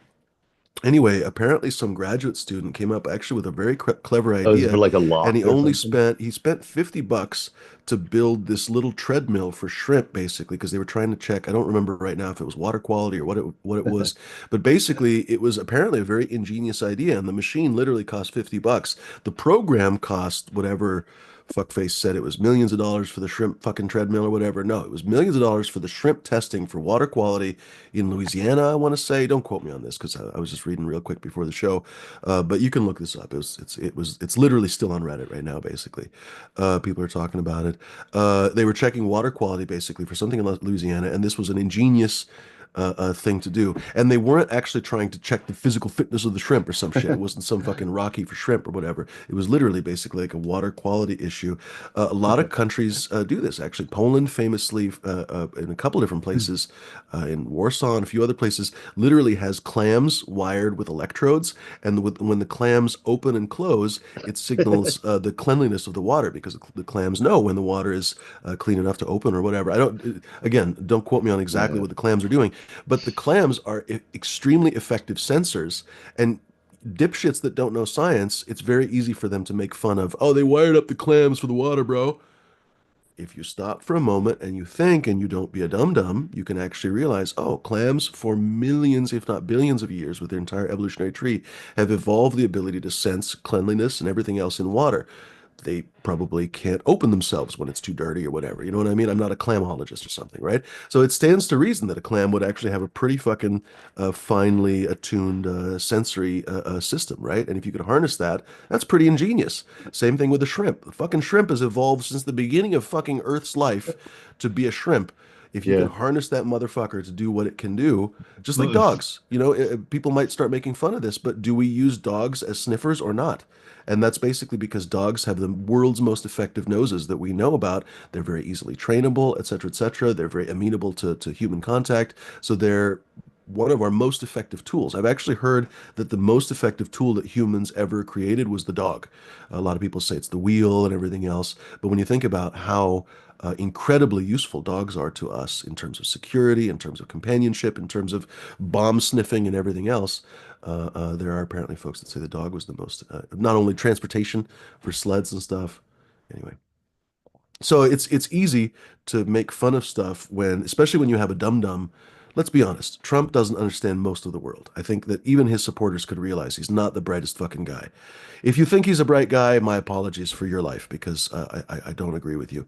Anyway, apparently some graduate student came up actually with a very clever Oh, is it for idea, like a and loft or something? he spent $50 to build this little treadmill for shrimp, basically, because they were trying to check. I don't remember right now if it was water quality or what it was, but basically it was apparently a very ingenious idea, and the machine literally cost $50. The program cost whatever fuckface said it was millions of dollars for the shrimp fucking treadmill or whatever. No, it was millions of dollars for the shrimp testing for water quality in Louisiana, I want to say. Don't quote me on this because I was just reading real quick before the show, but you can look this up. It's literally still on Reddit right now. Basically, people are talking about it. They were checking water quality basically for something in Louisiana, and this was an ingenious thing to do. And they weren't actually trying to check the physical fitness of the shrimp or some shit. It wasn't some fucking Rocky for shrimp or whatever. It was literally basically like a water quality issue. A lot of countries do this actually. Poland famously, in a couple of different places, in Warsaw and a few other places, literally has clams wired with electrodes, and when the clams open and close, it signals the cleanliness of the water because the clams know when the water is clean enough to open or whatever. I don't, again, don't quote me on exactly Yeah. what the clams are doing, but the clams are extremely effective sensors, and dipshits that don't know science, it's very easy for them to make fun of, oh, they wired up the clams for the water, bro. If you stop for a moment and you think and you don't be a dum-dum, you can actually realize, oh, clams for millions, if not billions of years with their entire evolutionary tree have evolved the ability to sense cleanliness and everything else in water. They probably can't open themselves when it's too dirty or whatever. You know what I mean? I'm not a clamologist or something, right? So it stands to reason that a clam would actually have a pretty fucking finely attuned sensory system, right? And if you could harness that, that's pretty ingenious. Same thing with the shrimp. The fucking shrimp has evolved since the beginning of fucking Earth's life to be a shrimp. If you can Yeah. harness that motherfucker to do what it can do, just like Well, dogs, people might start making fun of this, but do we use dogs as sniffers or not? And that's basically because dogs have the world's most effective noses that we know about. They're very easily trainable, et cetera, et cetera. They're very amenable to human contact. So they're one of our most effective tools. I've actually heard that the most effective tool that humans ever created was the dog. A lot of people say it's the wheel and everything else. But when you think about how incredibly useful dogs are to us in terms of security, in terms of companionship, in terms of bomb sniffing and everything else, there are apparently folks that say the dog was the most, not only transportation for sleds and stuff. Anyway, so it's easy to make fun of stuff when, especially when you have a dum dum. Let's be honest, Trump doesn't understand most of the world. I think that even his supporters could realize he's not the brightest fucking guy. If you think he's a bright guy, my apologies for your life because I don't agree with you.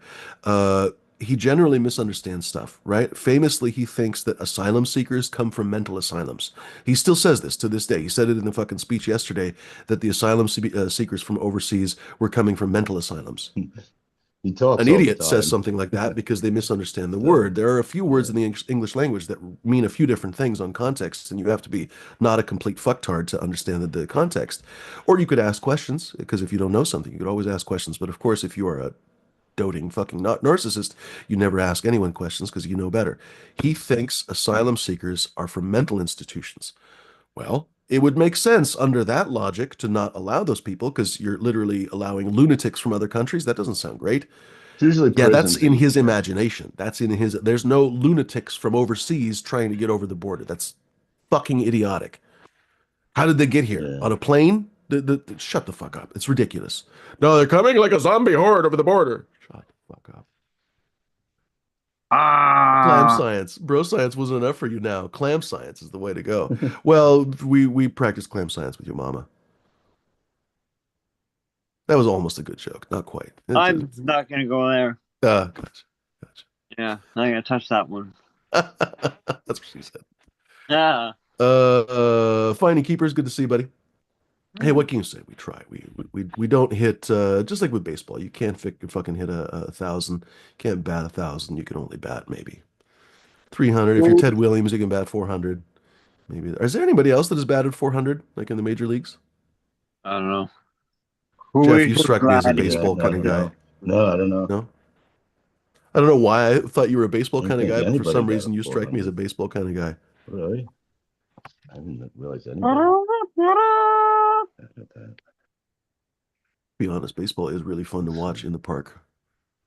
He generally misunderstands stuff, right? Famously, he thinks that asylum seekers come from mental asylums. He still says this to this day. He said it in the fucking speech yesterday that the asylum seekers from overseas were coming from mental asylums. he An talks all the idiot says time. something like that because they misunderstand the So, word. There are a few words yeah. in the English language that mean a few different things on context, and you have to be not a complete fucktard to understand the context. Or you could ask questions, because if you don't know something, you could always ask questions. But of course, if you are a doting fucking narcissist, you never ask anyone questions because you know better. He thinks asylum seekers are from mental institutions. Well, it would make sense under that logic to not allow those people because you're literally allowing lunatics from other countries. That doesn't sound great. It's usually Yeah, that's prisons in in his here. imagination. There's no lunatics from overseas trying to get over the border. That's fucking idiotic. How did they get here? Yeah. On a plane? Shut the fuck up. It's ridiculous. No, they're coming like a zombie horde over the border. Shut the fuck up. Clam Ah, science. Bro science wasn't enough for you now. Clam science is the way to go. Well, we practice clam science with your mama. That was almost a good joke. Not quite. I'm not gonna go there. Gotcha. Gotcha. Yeah, not gonna touch that one. That's what she said. Yeah. Finding keepers, good to see you, buddy. Hey, what can you say? We try. We don't hit just like with baseball. You can't fucking hit a thousand. Can't bat 1,000. You can only bat maybe 300. If you're Ted Williams, you can bat 400. Maybe. Is there anybody else that has batted 400 like in the major leagues? I don't know. Who Jeff, is you who's struck me as a Yeah, batting? baseball I kind of don't guy. know. No, I don't know. No, I don't know why I thought you were a baseball I don't kind of think guy, but for anybody some reason batted you strike me as a 400. baseball kind of guy. Really? I didn't realize anybody batted that. Be honest, baseball is really fun to watch in the park.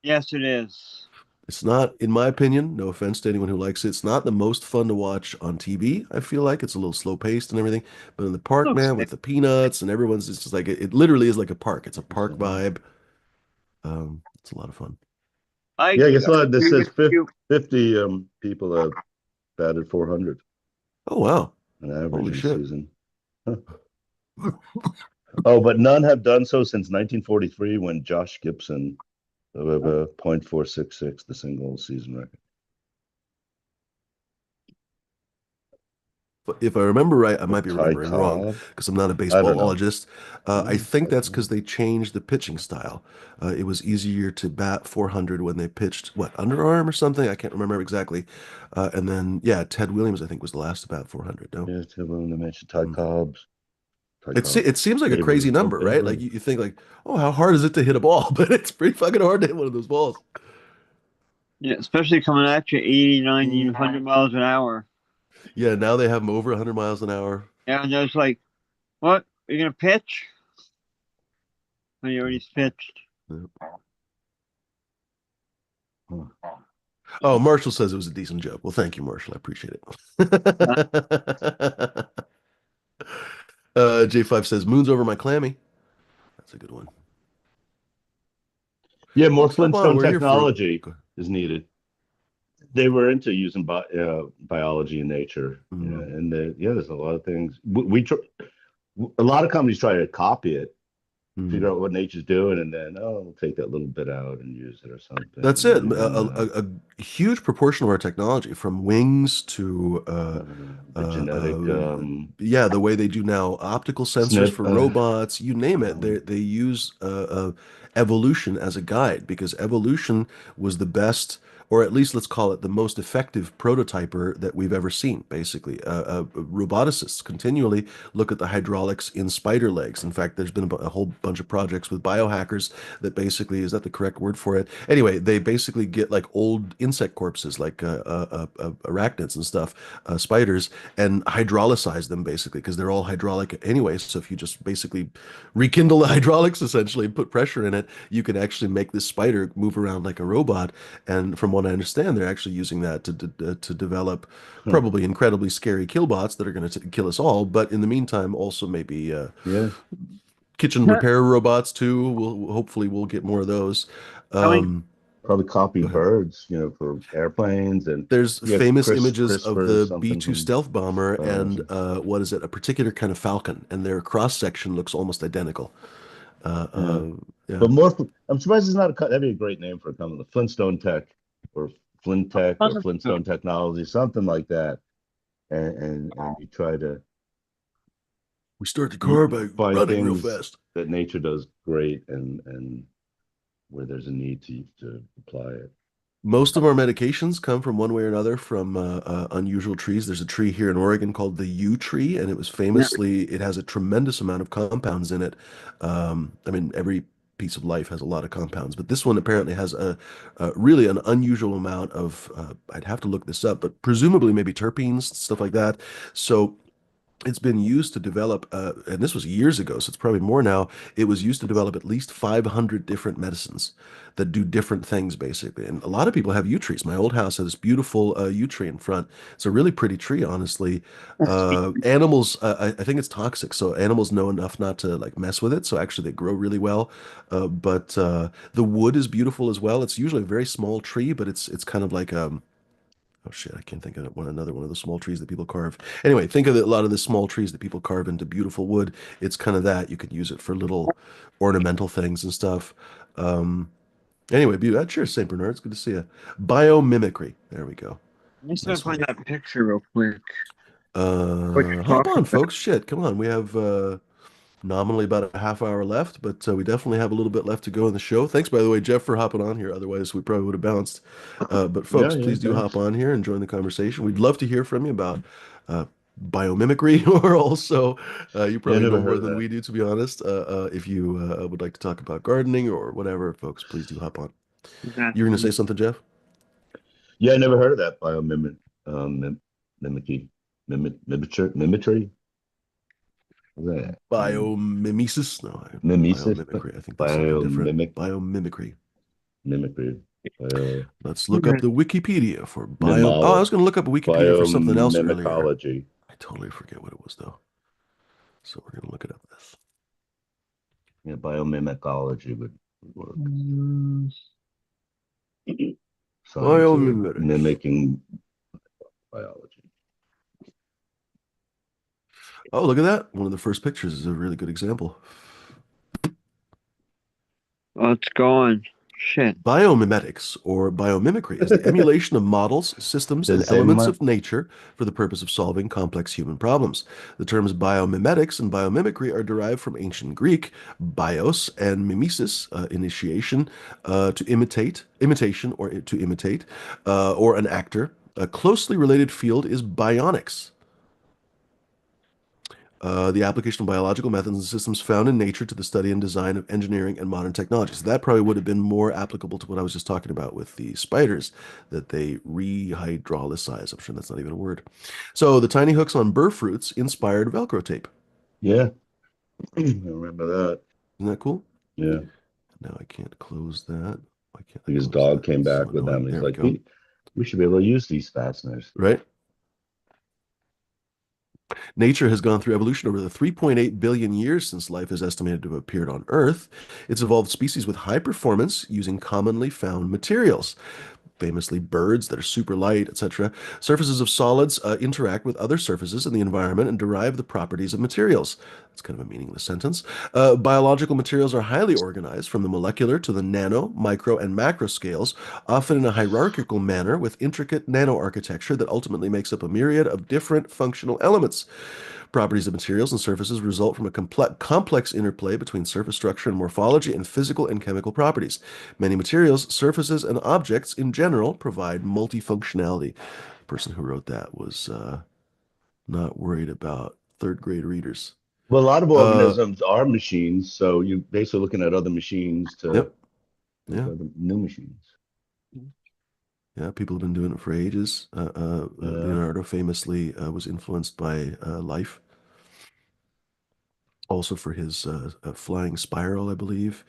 Yes, it is. It's not, in my opinion, no offense to anyone who likes it, it's not the most fun to watch on TV. I feel like it's a little slow paced and everything. But in the park, Looks man, sick. with the peanuts and everyone's, it's just like it literally is like a park. It's a park Mhm. vibe. It's a lot of fun. I Yeah, guess what? This agree says with you. 50 people have batted 400 Oh wow. on average Holy in a shit. season. Huh. Oh, but none have done so since 1943 when Josh Gibson of a .466, the single season record. But if I remember right, I Or might be Ty remembering wrong Cobb. because I'm not a I don't know. baseballologist. I Yeah, think Ty that's Cobb. because they changed the pitching style. It was easier to bat 400 when they pitched, what, underarm or something? I can't remember exactly. And then, yeah, Ted Williams, I think, was the last to bat 400. No? Yeah, Tim, they mentioned Ty Mm. Cobb. Ty Cobb. It seems like a Babe crazy Ruth. Oh, number, Babe right? Like Ruth. you think like, oh, how hard is it to hit a ball? But it's pretty fucking hard to hit one of those balls. Yeah, especially coming at you 80, 90, 100 miles an hour. Yeah, now they have them over 100 miles an hour. And there's like, what? Are you gonna pitch? When you already pitched. Yeah. Huh. Oh, Marshall says it was a decent joke. Well, thank you, Marshall. I appreciate Uh, it. J5 says moon's over my clammy. That's a good one. Yeah, more Folks, hop on. Flintstone We're here for. technology is needed. They were into using biology and nature, Mhm. and there's a lot of things a lot of companies try to copy it, figure Mhm. out what nature's doing, and then we'll take that little bit out and use it or something. That's And it. then A huge proportion of our technology, from wings to the genetic yeah, the way they do now optical sensors snip. for robots, you name it. Um, They use evolution as a guide because evolution was the best, or at least let's call it the most effective prototyper that we've ever seen. Basically, roboticists continually look at the hydraulics in spider legs. In fact, there's been a whole bunch of projects with biohackers that basically, is that the correct word for it? Anyway, they basically get like old insect corpses, like arachnids and stuff, spiders, and hydrolysize them basically because they're all hydraulic anyway. So if you just basically rekindle the hydraulics essentially and put pressure in it, you can actually make this spider move around like a robot. And from what I understand, they're actually using that to develop huh. probably incredibly scary killbots that are going to kill us all. But in the meantime, also maybe Yeah. kitchen repair robots too. Hopefully we'll get more of those. how many Um, Probably copy Go ahead. birds, for airplanes, and There's yeah, famous images of CRISPR the something B-2 from stealth bomber and biology. what is it? A particular kind of falcon, and their cross section looks almost identical. Uh, Yeah. uh, yeah. But more, I'm surprised it's not that'd be a great name for a company, Flintstone Tech or Flint Tech or Flintstone Technology, something like that. And you try to We start the car by find running real things fast. that nature does great and where there's a need to apply it. Most of our medications come from one way or another from unusual trees. There's a tree here in Oregon called the yew tree, and it was famously, it has a tremendous amount of compounds in it. I mean, every piece of life has a lot of compounds, but this one apparently has a really an unusual amount of, I'd have to look this up, but presumably maybe terpenes, stuff like that. So it's been used to develop, and this was years ago, so it's probably more now. It was used to develop at least 500 different medicines that do different things, basically. And a lot of people have yew trees. My old house has this beautiful yew tree in front. It's a really pretty tree, honestly. Animals, I think it's toxic, so animals know enough not to like mess with it. So actually, they grow really well. But the wood is beautiful as well. It's usually a very small tree, but it's kind of like oh shit, I can't think of another one of the small trees that people carve. Anyway, think of a lot of the small trees that people carve into beautiful wood. It's kind of that. You could use it for little ornamental things and stuff. Um, anyway, cheers, St. Bernard. It's good to see you. Biomimicry. There we go. Let me see if Nice I one. find that picture real quick. What you're Hop talking on, about. folks. Shit, come on. We have nominally about a half hour left, but we definitely have a little bit left to go in the show. Thanks, by the way, Jeff, for hopping on here. Otherwise, we probably would have bounced. But Yeah, folks, yeah, please do hop thanks. on here and join the conversation. We'd love to hear from you about uh, biomimicry, or also you Yeah, probably know never more heard of than that. we do, to be honest. If you would like to talk about gardening or whatever, folks, please do hop on. You're going to say Exactly. something, Jeff? Yeah, I never heard of that mimicry, mimicry. What's that? Biomimesis? No, Mimesis, biomimicry. I think that's something different. biomimic, Biomimicry. mimicry. Let's look up the Wikipedia for bio. Oh, I Mimolo, was going to look up Wikipedia for something else earlier. biomimicology. I totally forget what it was though. So we're going to look it up. This. Yeah, biomimicology would work. Science of Biomimetics. mimicking biology. Oh, look at that. One of the first pictures is a really good example. Oh, it's gone. Shit. Biomimetics, or biomimicry, is the emulation of models, systems, The and same elements one? of nature for the purpose of solving complex human problems. The terms biomimetics and biomimicry are derived from ancient Greek, bios, and mimesis, initiation, to imitate, imitation, or to imitate, or an actor. A closely related field is bionics. The application of biological methods and systems found in nature to the study and design of engineering and modern technologies. That probably would have been more applicable to what I was just talking about with the spiders, that they rehydrolysize. I'm sure that's not even a word. So the tiny hooks on burr fruits inspired Velcro tape. Yeah, I remember that. Isn't that cool? Yeah, Now I can't close that. Why can't I his close dog that? came It's so back with annoying. them. He's There we like, go. we should be able to use these fasteners. Right? Nature has gone through evolution over the 3.8 billion years since life is estimated to have appeared on Earth. It's evolved species with high performance using commonly found materials, famously birds that are super light, etc. Surfaces of solids interact with other surfaces in the environment and derive the properties of materials. That's kind of a meaningless sentence. Biological materials are highly organized from the molecular to the nano, micro, and macro scales, often in a hierarchical manner with intricate nanoarchitecture that ultimately makes up a myriad of different functional elements. Properties of materials and surfaces result from a complex interplay between surface structure and morphology and physical and chemical properties. Many materials, surfaces, and objects in general provide multifunctionality. The person who wrote that was not worried about third grade readers. Well, a lot of Uh, organisms are machines, so you're basically looking at other machines to yep, make yeah, other new machines. yeah. People have been doing it for ages. Uh, Leonardo famously was influenced by life, also for his flying spiral, I believe.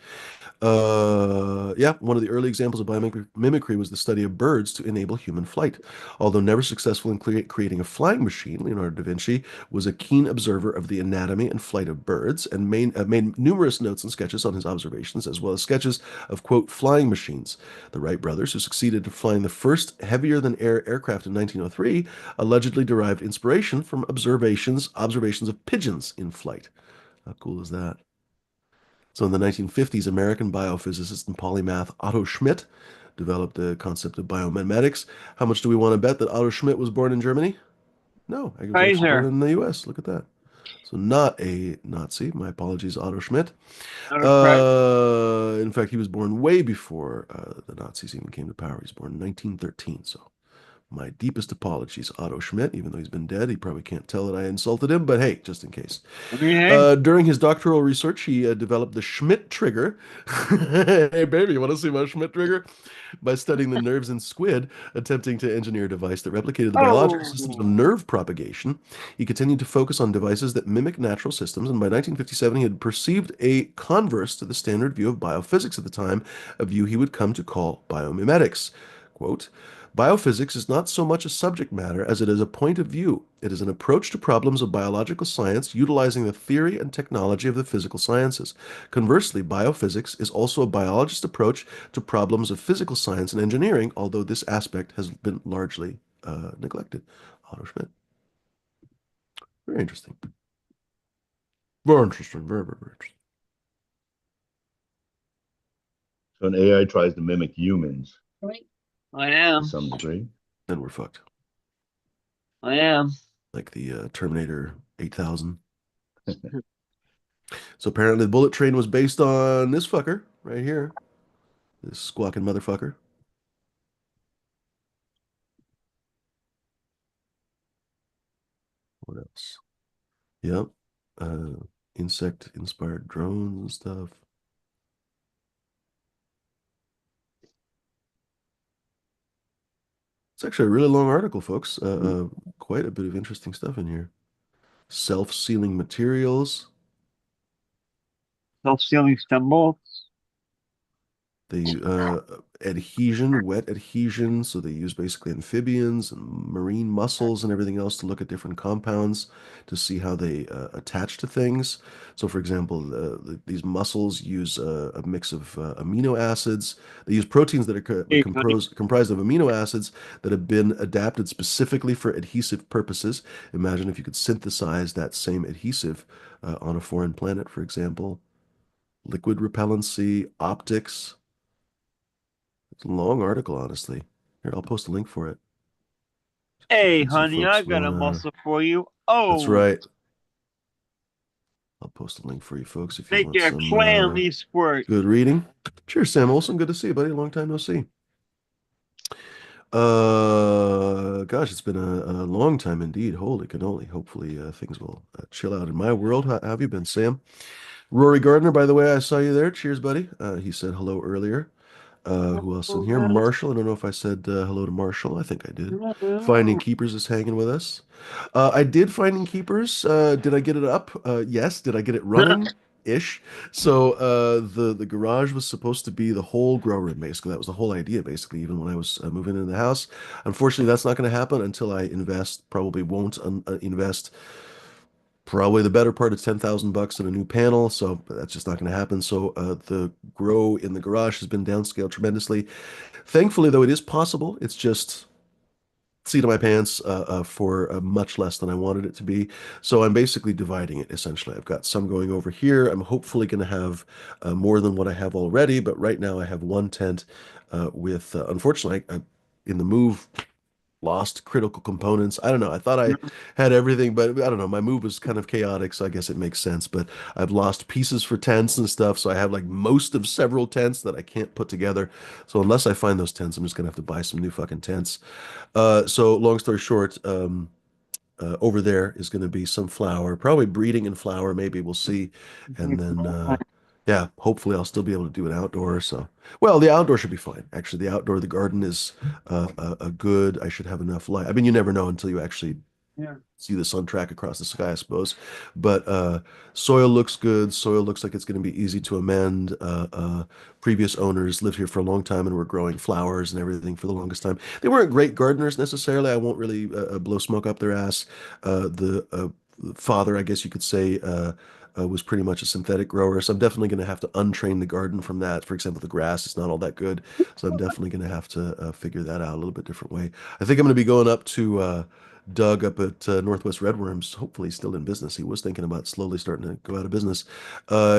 Yeah, one of the early examples of biomimicry was the study of birds to enable human flight. Although never successful in creating a flying machine, Leonardo da Vinci was a keen observer of the anatomy and flight of birds and made numerous notes and sketches on his observations, as well as sketches of, quote, flying machines. The Wright brothers, who succeeded in flying the first heavier-than-air aircraft in 1903, allegedly derived inspiration from observations of pigeons in flight. How cool is that? So in the 1950s, American biophysicist and polymath Otto Schmidt developed the concept of biomimetics. How much do we want to bet that Otto Schmidt was born in Germany? No, he was actually born Kaiser. in the US. Look at that. So not a Nazi. My apologies, Otto Schmidt. Correct. In fact, he was born way before the Nazis even came to power. He was born in 1913. So my deepest apologies, Otto Schmidt, even though he's been dead. He probably can't tell that I insulted him, but hey, just in case. I mean, hey. During his doctoral research, he developed the Schmidt trigger. Hey, baby, you want to see my Schmidt trigger? By studying the nerves in squid, attempting to engineer a device that replicated the biological systems of Oh. nerve propagation. He continued to focus on devices that mimic natural systems, and by 1957, he had perceived a converse to the standard view of biophysics at the time, a view he would come to call biomimetics. Quote, biophysics is not so much a subject matter as it is a point of view. It is an approach to problems of biological science utilizing the theory and technology of the physical sciences. Conversely, biophysics is also a biologist's approach to problems of physical science and engineering, although this aspect has been largely neglected. Otto Schmidt. Very interesting. Very interesting. Very, very, very interesting. so an AI tries to mimic humans I to am. some degree. Then we're fucked. I am. Like the Terminator 8000. So apparently the bullet train was based on this fucker right here. This squawking motherfucker. What else? Yep. Uh, insect inspired drones and stuff. It's actually a really long article, folks. Quite a bit of interesting stuff in here. Self-sealing materials. Self-sealing stem bolts. They adhesion, wet adhesion. So they use basically amphibians and marine mussels and everything else to look at different compounds to see how they attach to things. So, for example, these mussels use a mix of amino acids. They use proteins that are Hey, honey. comprised of amino acids that have been adapted specifically for adhesive purposes. Imagine if you could synthesize that same adhesive on a foreign planet, for example. Liquid repellency, optics. It's a long article, honestly. Here, I'll post a link for it. Hey, In case you honey, folks I got a wanna. muscle for you. That's Oh, right. I'll post a link for you folks if you make want your some clammy squirt. good reading. Cheers, Sam Olson. Good to see you, buddy. Long time no see. Gosh, it's been a long time indeed. Holy cannoli. Hopefully, things will chill out in my world. How have you been, Sam? Rory Gardner, by the way, I saw you there. Cheers, buddy. He said hello earlier. Who else in here? Marshall. I don't know if I said hello to Marshall. I think I did. Finding Keepers is hanging with us. I did Finding Keepers. Did I get it up? Yes. Did I get it running? Ish. So the garage was supposed to be the whole grow room, basically. That was the whole idea, basically, even when I was moving into the house. Unfortunately, that's not going to happen until I invest. Probably won't invest probably the better part of 10,000 bucks in a new panel, so that's just not going to happen. So the grow in the garage has been downscaled tremendously. Thankfully, though, it is possible. It's just seat of my pants for much less than I wanted it to be. So I'm basically dividing it, essentially. I've got some going over here. I'm hopefully going to have more than what I have already, but right now I have one tent with, unfortunately, in the move, lost critical components. I don't know. I thought I had everything, but I don't know. My move was kind of chaotic, so I guess it makes sense. But I've lost pieces for tents and stuff, so I have like most of several tents that I can't put together. So unless I find those tents, I'm just gonna have to buy some new fucking tents. So long story short, over there is going to be some flower, probably breeding in flower, maybe we'll see. And then, yeah, hopefully I'll still be able to do it outdoor. So, well, the outdoor should be fine. Actually, the garden is a good. I should have enough light. I mean, you never know until you actually Yeah. see the sun track across the sky, I suppose. But soil looks good. Soil looks like it's going to be easy to amend. Previous owners lived here for a long time and were growing flowers and everything for the longest time. They weren't great gardeners necessarily. I won't really blow smoke up their ass. The father, I guess you could say, was pretty much a synthetic grower. So I'm definitely going to have to untrain the garden from that. For example, the grass is not all that good. So I'm definitely going to have to figure that out a little bit different way. I think I'm going to be going up to Doug up at Northwest Redworms, hopefully still in business. He was thinking about slowly starting to go out of business.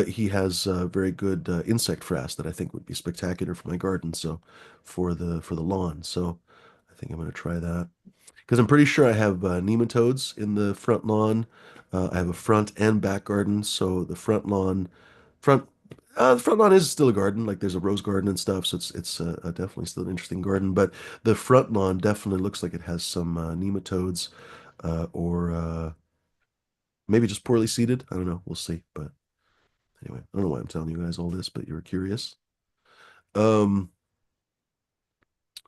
He has very good insect frass that I think would be spectacular for my garden. So for the lawn. So I think I'm going to try that because I'm pretty sure I have nematodes in the front lawn. I have a front and back garden. So front the front lawn is still a garden. Like there's a rose garden and stuff, so it's definitely still an interesting garden. But the front lawn definitely looks like it has some nematodes, or maybe just poorly seeded. I don't know. We'll see. But anyway, I don't know why I'm telling you guys all this, but you were curious. Um,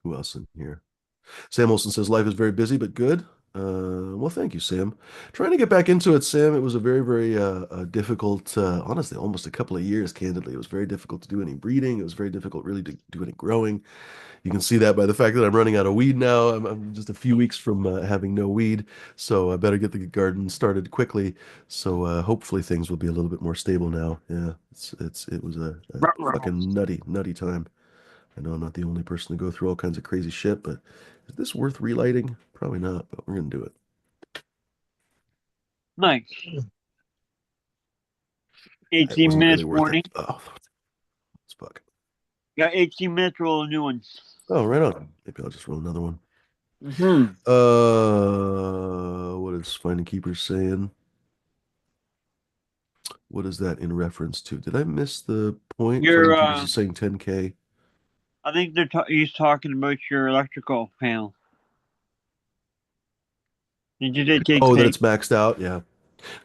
who else in here? Sam Olson says life is very busy but good. Well, thank you, Sam. Trying to get back into it, Sam. It was a very difficult, honestly, almost a couple of years, candidly. It was very difficult to do any breeding. It was very difficult, really, to do any growing. You can see that by the fact that I'm running out of weed now. I'm just a few weeks from having no weed, so I better get the garden started quickly. So hopefully things will be a little bit more stable now. Yeah, it was a fucking nutty time. I know I'm not the only person to go through all kinds of crazy shit, but is this worth relighting? Probably not, but we're gonna do it. Nice. It 18 wasn't minutes really worth warning. it. Oh, it's fuck. Got 18 minutes to roll a new one. Oh, right on. Maybe I'll just roll another one. Mm-hmm. What is Finding Keepers saying? What is that in reference to? Did I miss the point? Your, Finding Keepers is saying 10K. I think he's talking about your electrical panel. Did you take Oh, that take? it's maxed out. Yeah.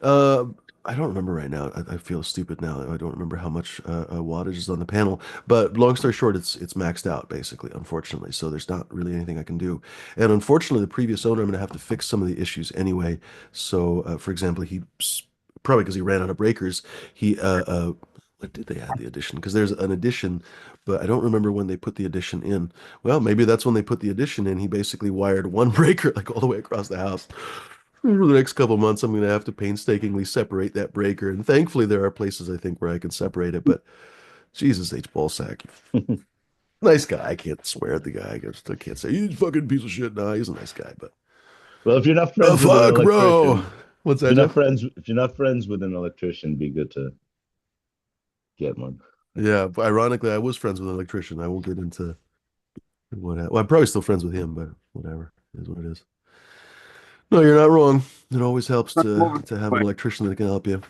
Uh, I don't remember right now. I feel stupid now. I don't remember how much wattage is on the panel. But long story short, it's maxed out basically, unfortunately. So there's not really anything I can do. And unfortunately, the previous owner, I'm going to have to fix some of the issues anyway. So, for example, probably because he ran out of breakers, he When did they add the addition? Because there's an addition, but I don't remember when they put the addition in. Well, maybe that's when they put the addition in. He basically wired one breaker like all the way across the house. For the next couple months, I'm going to have to painstakingly separate that breaker. And thankfully, there are places I think where I can separate it. But Jesus H. Ballsack, nice guy. I can't swear at the guy. I can't say he's a fucking piece of shit. No, he's a nice guy. But Well, if you're not the friends with an fuck, bro. electrician, What's that, Jeff? if you're not friends with an electrician, be good to get one. Yeah, but ironically, I was friends with an electrician. I won't get into well, I'm probably still friends with him, but whatever. It is what it is. No, you're not wrong. It always helps to have an electrician that can help you.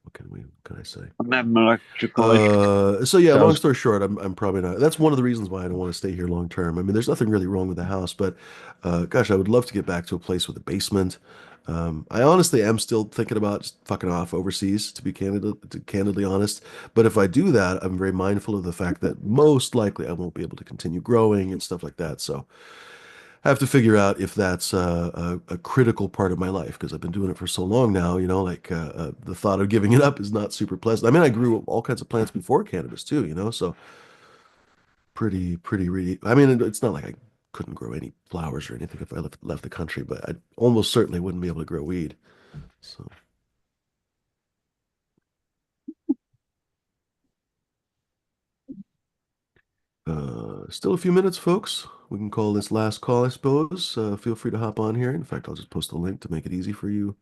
What can I say? I'm having electrical issue. So yeah, long Sounds story short, I'm probably not. That's one of the reasons why I don't want to stay here long term. I mean, there's nothing really wrong with the house, but gosh, I would love to get back to a place with a basement. I honestly am still thinking about just fucking off overseas, to candidly honest. But if I do that, I'm very mindful of the fact that most likely I won't be able to continue growing and stuff like that. So I have to figure out if that's a critical part of my life because I've been doing it for so long now. Like the thought of giving it up is not super pleasant. I mean, I grew all kinds of plants before cannabis too, so pretty really. I mean, it's not like I couldn't grow any flowers or anything if I left the country, but I almost certainly wouldn't be able to grow weed. So, still a few minutes, folks. We can call this last call, I suppose. Feel free to hop on here. In fact, I'll just post a link to make it easy for you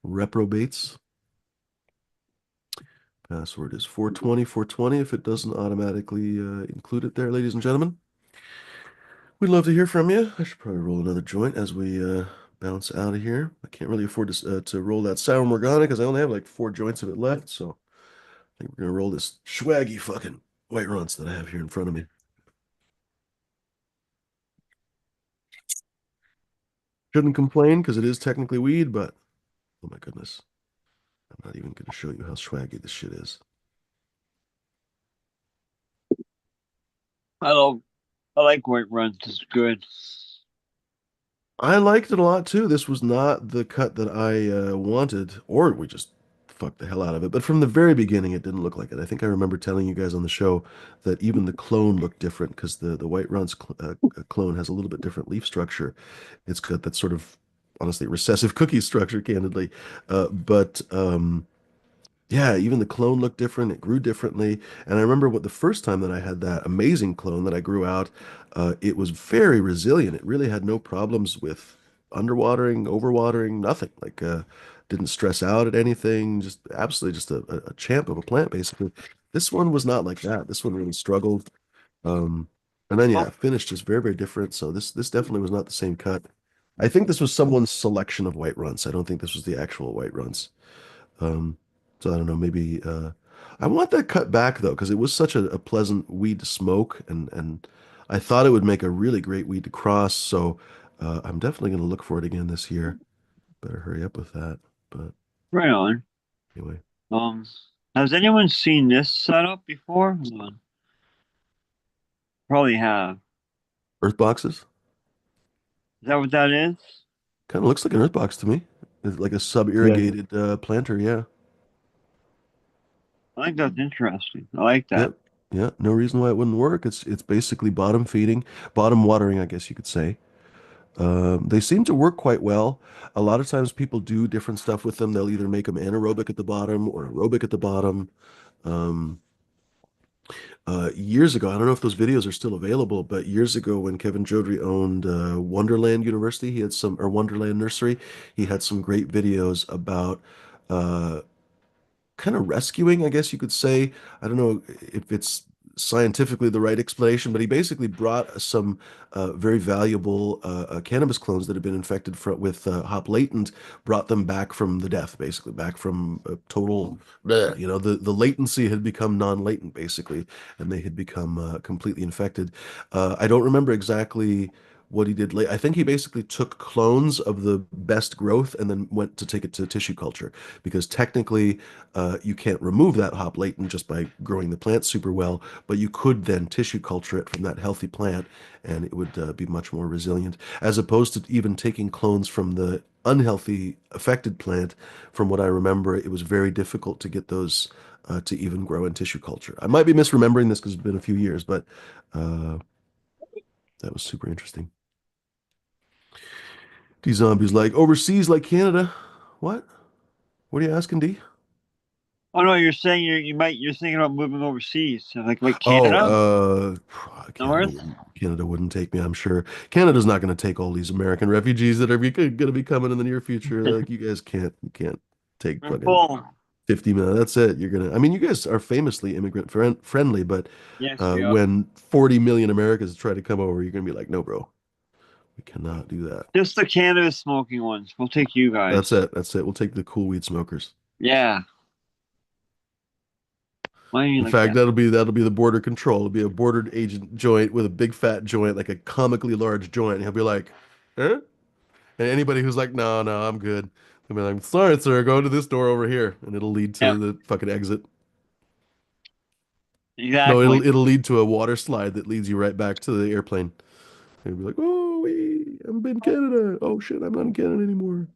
reprobates. Password is 420 if it doesn't automatically include it there, ladies and gentlemen. We'd love to hear from you. I should probably roll another joint as we bounce out of here. I can't really afford to roll that Sour Morgana because I only have like 4 joints of it left. So I think we're going to roll this swaggy fucking White Runts that I have here in front of me. Shouldn't complain because it is technically weed, but oh my goodness. I'm not even going to show you how swaggy this shit is. I like White Runs. It's good. I liked it a lot too. This was not the cut that I wanted, or we just fucked the hell out of it. But from the very beginning, it didn't look like it. I think I remember telling you guys on the show that even the clone looked different because the White Runs clone has a little bit different leaf structure. It's got that sort of, honestly, recessive cookie structure, candidly. But yeah, even the clone looked different. It grew differently. And I remember what the first time that I had that amazing clone that I grew out, it was very resilient. It really had no problems with underwatering, overwatering, nothing. Like, didn't stress out at anything. Just absolutely just a champ of a plant, basically. This one was not like that. This one really struggled. Um, and then yeah, finished is very, very different. So this definitely was not the same cut. I think this was someone's selection of White Runts. I don't think this was the actual White Runts. Um, so I don't know, maybe I want that cut back though, because it was such a pleasant weed to smoke and I thought it would make a really great weed to cross. So I'm definitely gonna look for it again this year. Better hurry up with that. But Right on. anyway. Um, has anyone seen this setup before? Hold on. Probably have. Earth boxes? Is that what that is? Kind of looks like an earth box to me. It's like a yeah. sub-irrigated planter, yeah. I think that's interesting. I like that. Yep. Yeah, no reason why it wouldn't work. It's basically bottom feeding, bottom watering, I guess you could say. They seem to work quite well. A lot of times people do different stuff with them. They'll either make them anaerobic at the bottom or aerobic at the bottom. Um, Years ago, I don't know if those videos are still available, but years ago when Kevin Jodrey owned Wonderland University, he had some, or Wonderland Nursery, he had some great videos about uh, kind of rescuing, I guess you could say. I don't know if it's scientifically the right explanation, but he basically brought some very valuable cannabis clones that had been infected with hop latent, brought them back from the death, basically back from total, bleh, the latency had become non-latent basically, and they had become completely infected. I don't remember exactly what he did late, I think he basically took clones of the best growth and then went to take it to tissue culture because technically you can't remove that hop latent just by growing the plant super well, but you could then tissue culture it from that healthy plant and it would be much more resilient as opposed to even taking clones from the unhealthy affected plant. From what I remember, it was very difficult to get those to even grow in tissue culture. I might be misremembering this because it's been a few years, but uh, that was super interesting. D Zombies like overseas like Canada. What? What are you asking, D? Oh no, you're saying you're thinking about moving overseas, so like Oh, Canada, Canada North. wouldn't take me, I'm sure. Canada's not going to take all these American refugees that are going to be coming in the near future. Like you guys can't take We're fucking full. 50 minutes. That's it. You're gonna. I mean, you guys are famously friendly, but Yes, we are. when 40 million Americans try to come over, you're gonna be like, no, bro, we cannot do that. Just the cannabis smoking ones. We'll take you That's guys. it. That's it. We'll take the cool weed smokers. Yeah. Why are you In like fact, that? that'll be the border control. It'll be a border agent joint with a big fat joint, like a comically large joint. And he'll be like, huh? And anybody who's like, no, no, I'm good. They'll be like, sorry, sir, go to this door over here, and it'll lead Yeah, to the fucking exit. No, exactly. it'll lead to a water slide that leads you right back to the airplane. And you'll be like, oh, I'm in Canada. Oh shit, I'm not in Canada anymore.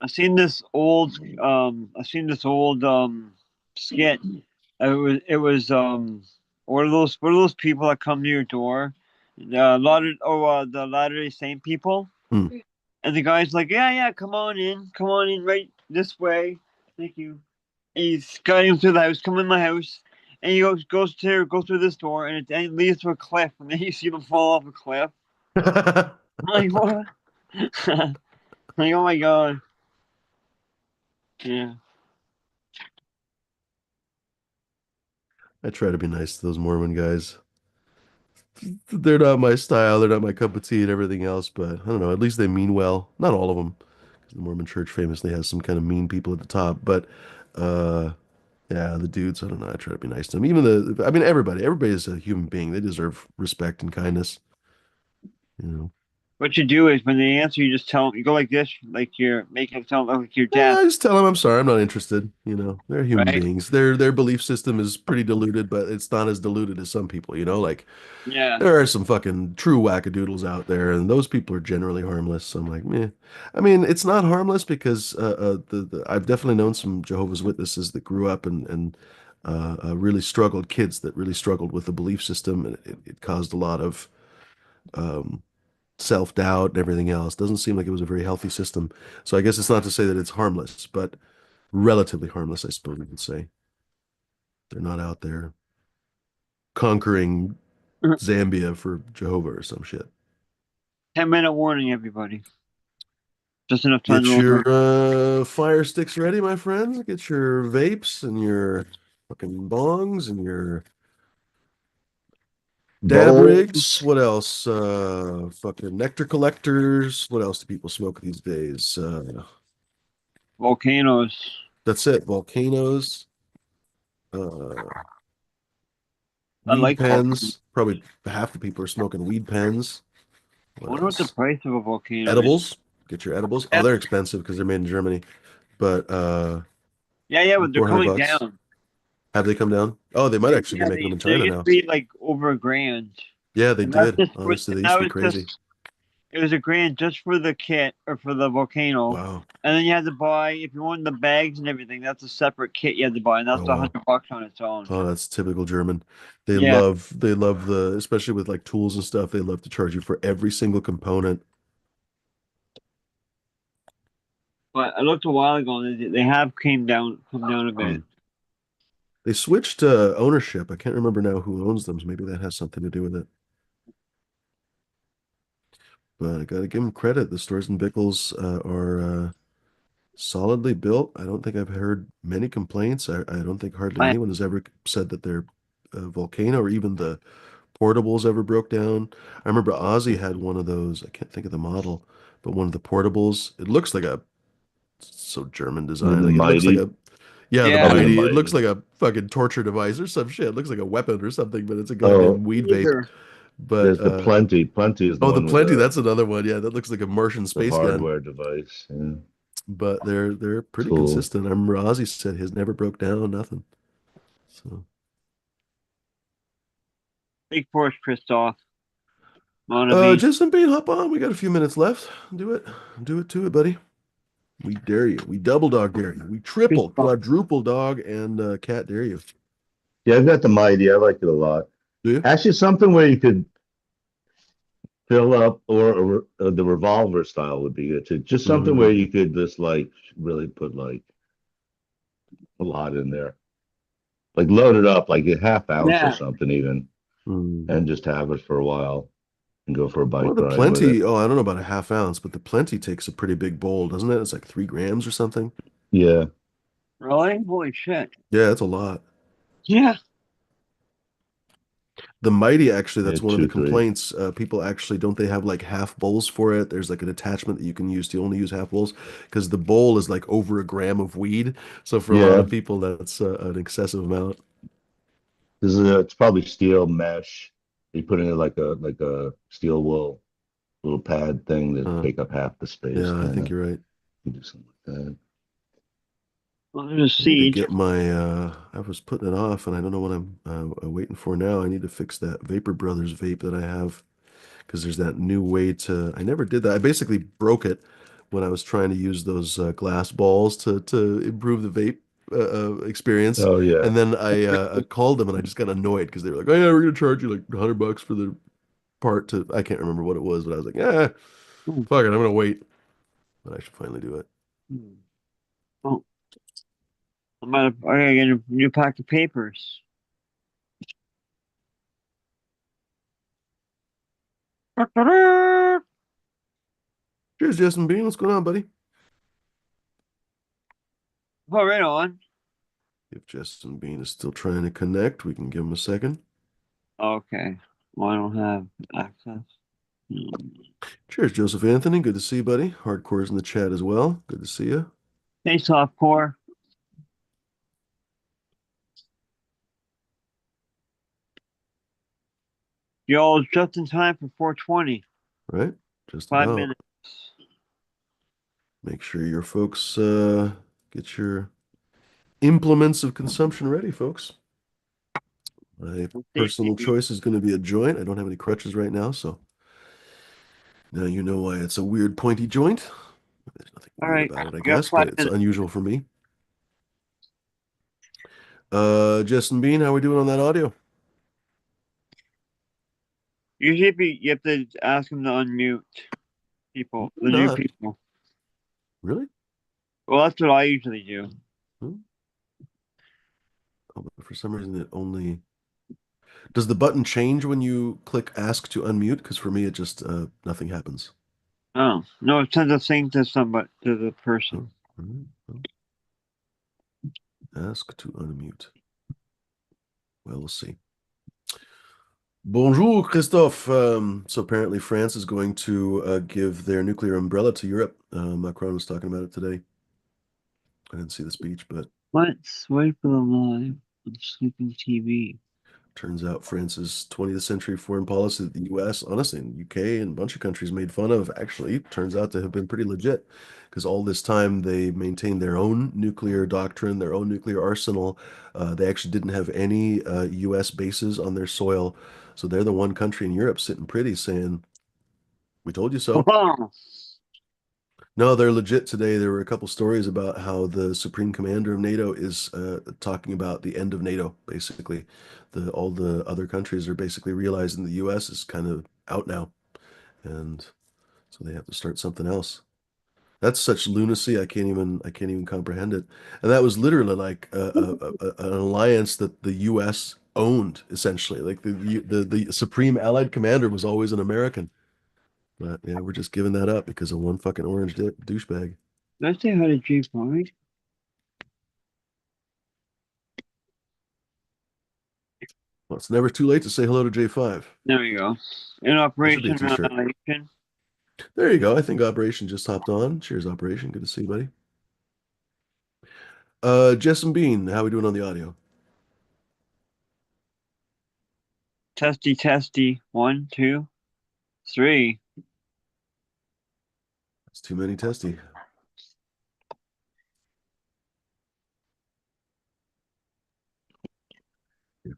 I've seen this old skit. It was what are those people that come to your door? The Latter-day Saint people. Hmm. And the guy's like, yeah, yeah, come on in right this way. Thank you. And he's guiding him through the house, come in my house. And he go through this door and it leads to a cliff and then you see them fall off a cliff. I'm like, what? Like, oh my god. Yeah. I try to be nice to those Mormon guys. They're not my style. They're not my cup of tea and everything else, but I don't know. At least they mean well. Not all of them, because the Mormon Church famously has some kind of mean people at the top. But uh, yeah, the dudes. I don't know. I try to be nice to them. Even I mean, everybody is a human being. They deserve respect and kindness. You know. What you do is when they answer, you just tell them, you go like this, like you're making them sound like you're Yeah, deaf, I just tell them I'm sorry. I'm not interested. You know, they're human right? beings. Their belief system is pretty diluted, but it's not as diluted as some people. You know, like. Yeah. There are some fucking true wackadoodles out there, and those people are generally harmless. So I'm like, meh. I mean, it's not harmless because I've definitely known some Jehovah's Witnesses that grew up and really struggled, kids that really struggled with the belief system, and it caused a lot of um, self-doubt and everything else. Doesn't seem like it was a very healthy system. So I guess it's not to say that it's harmless, but relatively harmless, I suppose we could say. They're not out there conquering Zambia for Jehovah or some shit. 10-minute warning, everybody. Just enough time to Get roll your around. fire sticks ready, my friends. Get your vapes and your fucking bongs and your dab rigs. Bowls. What else? Fucking nectar collectors. What else do people smoke these days? Volcanoes. That's it. Volcanoes. Uh, I weed like volcanoes. pens. Probably half the people are smoking weed pens. I What wonder what the else? price of a volcano is. Edibles. Get your edibles. Oh, Yeah, they're expensive because they're made in Germany. But yeah, but they're 400 coming bucks. down. Have they come down? Oh, they might actually be Yeah, making them in they China used to now. be like over a grand. Yeah, they And that's did. just Honestly, they and used that to be was crazy. just it was a grand just for the kit or for the volcano. Wow. And then you had to buy if you wanted the bags and everything, that's a separate kit you had to buy, and Oh that's wow. $100 on its own. Oh, that's typical German. Yeah. They love especially with like tools and stuff, they love to charge you for every single component. But I looked a while ago and they have come down a bit. Mm. They switched ownership. I can't remember now who owns them, so maybe that has something to do with it. But I gotta give them credit. The Stores and Bickles are solidly built. I don't think I've heard many complaints. I don't think hardly I anyone has ever said that their volcano or even the portables ever broke down. I remember Ozzy had one of those. I can't think of the model, but one of the portables. It looks like a so German design. The Like it looks like mighty. a yeah, the yeah. Probably the mighty. It looks mighty. like a fucking torture device or some shit. It looks like a weapon or something, but it's a Oh, goddamn weed vape. Either. But There's the Plenty. Plenty is the oh, the one with Plenty, that's another one. Yeah, that looks like a Martian the space gun. hardware device. Yeah. But they're pretty Cool. consistent. I remember Ozzy said his never broke down, nothing. So Big Force, Christoph. Mon ami. Justin Bean, hop on. We got a few minutes left. Do it. Do it to it, buddy. We dare you. We double dog dare you. We triple, Christoph. quadruple dog and cat dare you. Yeah, I've got the Mighty. I like it a lot. Do you? Actually, something where you could fill up, or the revolver style would be good too. Just something Mhm. where you could just like really put like a lot in there, like load it up like a half ounce or Yeah. something even, Mm. and just have it for a while and go for a Well, bike the ride with it. Plenty, oh, I don't know about a half ounce, but the Plenty takes a pretty big bowl, doesn't it? It's like 3 grams or something. Yeah, Really? Holy shit. Yeah, that's a lot. Yeah. The Mighty, actually, yeah, that's one of the two, three. complaints. People actually, don't they have like half bowls for it? There's like an attachment that you can use to only use half bowls because the bowl is like over a gram of weed. So for a lot Yeah, of people, that's an excessive amount. this is it's probably steel mesh. You put in it like a steel wool little pad thing that Uh, take up half the space, yeah, I kind think of. you're right. You do something like that. Well, there's a I need to siege. get my, I was putting it off and I don't know what I'm waiting for now. I need to fix that Vapor Brothers vape that I have because there's that new way to, I never did that. I basically broke it when I was trying to use those glass balls to improve the vape experience. Oh yeah. And then I called them and I just got annoyed because they were like, oh yeah, we're going to charge you like $100 for the part to, I can't remember what it was, but I was like, yeah, Hmm. fuck it, I'm going to wait. But I should finally do it. Oh, I gotta get a new pack of papers. Oh, Cheers, Justin Bean. What's going on, buddy? right on. If Justin Bean is still trying to connect, we can give him a second. Okay. Well, I don't have access. Hmm. Cheers, Joseph Anthony. Good to see you, buddy. Hardcore's in the chat as well. Good to see you. Hey, softcore. Y'all just in time for 420. Right? Just 5 minutes. about. Make sure your folks get your implements of consumption ready, folks. My personal choice is going to be a joint. I don't have any crutches right now, so now you know why it's a weird pointy joint. There's nothing All weird right. about it, I We got guess, but 5 it's minutes. unusual for me. Justin Bean, how are we doing on that audio? Usually, if you have to ask them to unmute people, the new Not. people. Really? Well, that's what I usually do. Hmm? Oh, but for some reason it only does the button change when you click ask to unmute? Because for me it just nothing happens. Oh, no, it sends a thing to somebody, to the person. Oh, all right. Well, ask to unmute. Well, we'll see. Bonjour, Christophe. So apparently France is going to give their nuclear umbrella to Europe. Macron was talking about it today. I didn't see the speech, but Let's wait for the live on Sleeping TV. turns out France's 20th century foreign policy that the US, honestly, and UK and a bunch of countries made fun of, actually turns out to have been pretty legit. Because all this time they maintained their own nuclear doctrine, their own nuclear arsenal. They actually didn't have any US bases on their soil. So they're the one country in Europe sitting pretty saying, we told you so. Oh, No, they're legit today. There were a couple stories about how the Supreme Commander of NATO is talking about the end of NATO, basically. All the other countries are basically realizing the US is kind of out now, and so they have to start something else. That's such lunacy. I can't even comprehend it. And that was literally like an alliance that the US owned, essentially. Like the Supreme Allied Commander was always an American. But yeah, we're just giving that up because of one fucking orange douchebag. did I say hi to J5? Well, it's never too late to say hello to J5. There we go. In That should be a Operation t-shirt. Annihilation. There you go. I think Operation just hopped on. Cheers, Operation. Good to see you, buddy. Jess and Bean, how we doing on the audio? Testy, testy. 1, 2, 3. It's too many testy.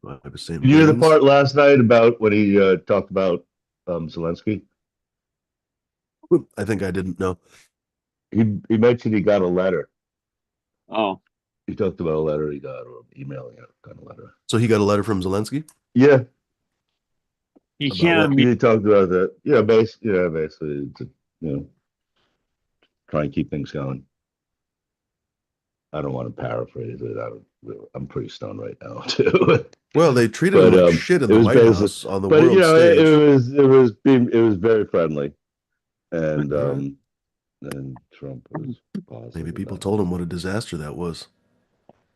I was saying Did you hear the brains. part last night about when he talked about Zelensky? I think I didn't know. He mentioned he got a letter. Oh, He talked about a letter he got or email, kind of letter. So he got a letter from Zelensky Yeah, he about what? can't be. he talked about that. Basically, to, you know, try and keep things going. I don't want to paraphrase it. I'm pretty stoned right now too. Well, they treated him But like shit in it the was White basically, House on the but world stage. it was very friendly, and All right. and Trump was positive. Maybe people about told him what a disaster that was.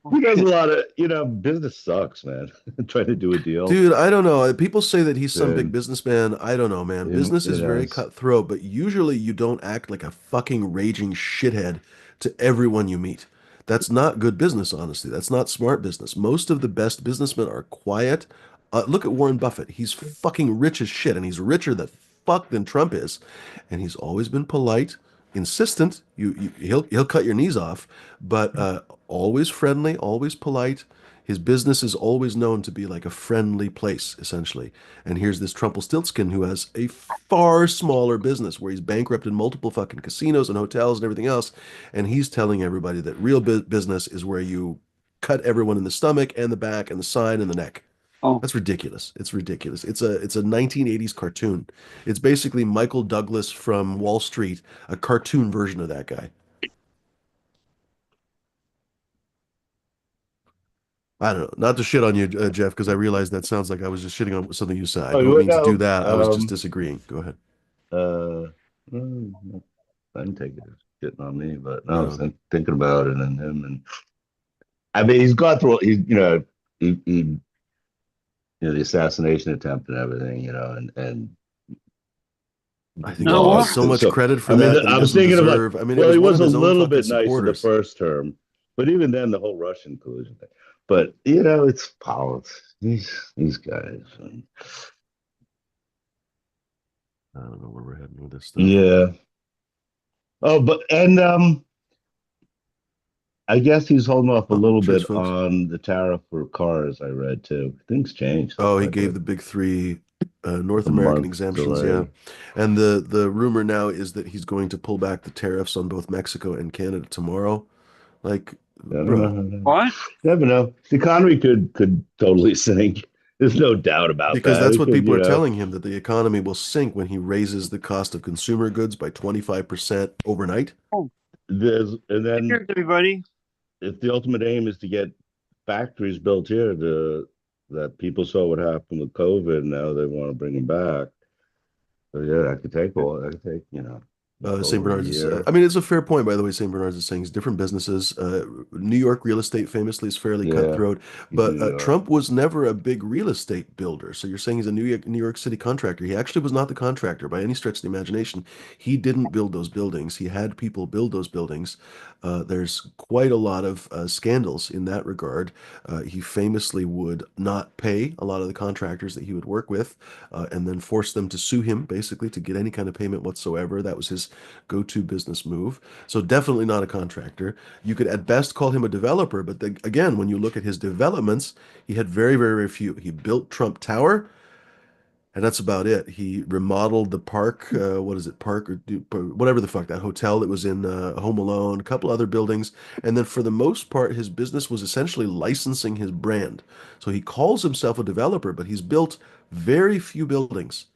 it. He does a lot of business sucks, man. Trying to do a deal, Dude, I don't know. People say that he's some big and businessman. I don't know, man. Business is it very has. cutthroat, but usually you don't act like a fucking raging shithead to everyone you meet. That's not good business, honestly. That's not smart business. Most of the best businessmen are quiet. Look at Warren Buffett. He's fucking rich as shit, and he's richer the fuck than Trump is. And he's always been polite, insistent. He'll cut your knees off, but always friendly, always polite. His business is always known to be like a friendly place, essentially. And here's this Trumpelstiltskin who has a far smaller business where he's bankrupt in multiple fucking casinos and hotels and everything else. And he's telling everybody that real business is where you cut everyone in the stomach and the back and the side and the neck. Oh, That's ridiculous. It's ridiculous. It's a 1980s cartoon. It's basically Michael Douglas from Wall Street, a cartoon version of that guy. I don't know. Not to shit on you, Jeff, because I realize that sounds like I was just shitting on something you said. I Oh, don't you mean to do know, that. I was just disagreeing. Go ahead. uh, I didn't take it as getting on me, but no, I was No. thinking about it and him, and I mean, he's gone through, he the assassination attempt and everything, and I think he no, gets what? so much So, credit for I mean, that he I'm doesn't thinking of like, deserve. I mean, it well, was he one was of a his own little fucking bit nice in the supporters. first term, but even then, the whole Russian collusion thing. But it's politics. These guys. And, I don't know where we're heading with this stuff. yeah. Oh, but I guess he's holding off a Oh, little cheers, bit folks. on the tariff for cars. I read too. Things changed Oh, he quite a gave bit. the big three North A American month exemptions, yeah. delay. And the rumor now is that he's going to pull back the tariffs on both Mexico and Canada tomorrow. Like, I don't bro, know. What? Never know. The economy could totally sink. There's no doubt about because that. that's It what could, people are telling him, that the economy will sink when he raises the cost of consumer goods by 25% overnight. Oh, and then cheers, everybody. if the ultimate aim is to get factories built here that people saw what happened with COVID, now they want to bring them back. So yeah, that could take well St. over a Bernard's is, year. I mean, it's a fair point, by the way. St. Bernard's is saying it's different businesses. New York real estate famously is fairly Yeah, cutthroat, he's but New York. Trump was never a big real estate builder. So you're saying he's a New York City contractor. He actually was not the contractor by any stretch of the imagination. He didn't build those buildings. He had people build those buildings. There's quite a lot of scandals in that regard. He famously would not pay a lot of the contractors that he would work with, and then force them to sue him, basically, to get any kind of payment whatsoever. That was his go-to business move. So definitely not a contractor. You could at best call him a developer, but again, when you look at his developments, he had very, very, very few. He built Trump Tower, and that's about it. He remodeled the park, what is it, park or whatever the fuck, that hotel that was in Home Alone, a couple other buildings. And then for the most part, his business was essentially licensing his brand. So he calls himself a developer, but he's built very few buildings.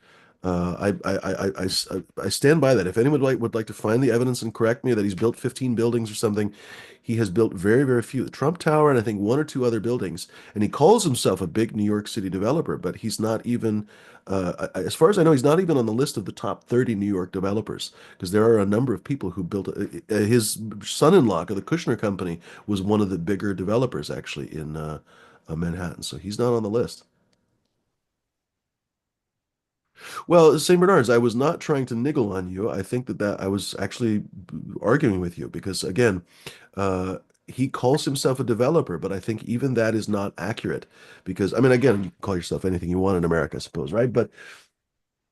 I stand by that. If anyone would like to find the evidence and correct me that he's built 15 buildings or something, he has built very, very few. The Trump Tower and I think one or two other buildings. And he calls himself a big New York City developer, but he's not even as far as I know, he's not even on the list of the top 30 New York developers because there are a number of people who built his son-in-law, the Kushner Company, was one of the bigger developers actually in Manhattan. So he's not on the list. Well, St. Bernard's, I was not trying to niggle on you. I think that I was actually arguing with you because again, uh, he calls himself a developer, but I think even that is not accurate because I mean, again, you can call yourself anything you want in America, I suppose, right? But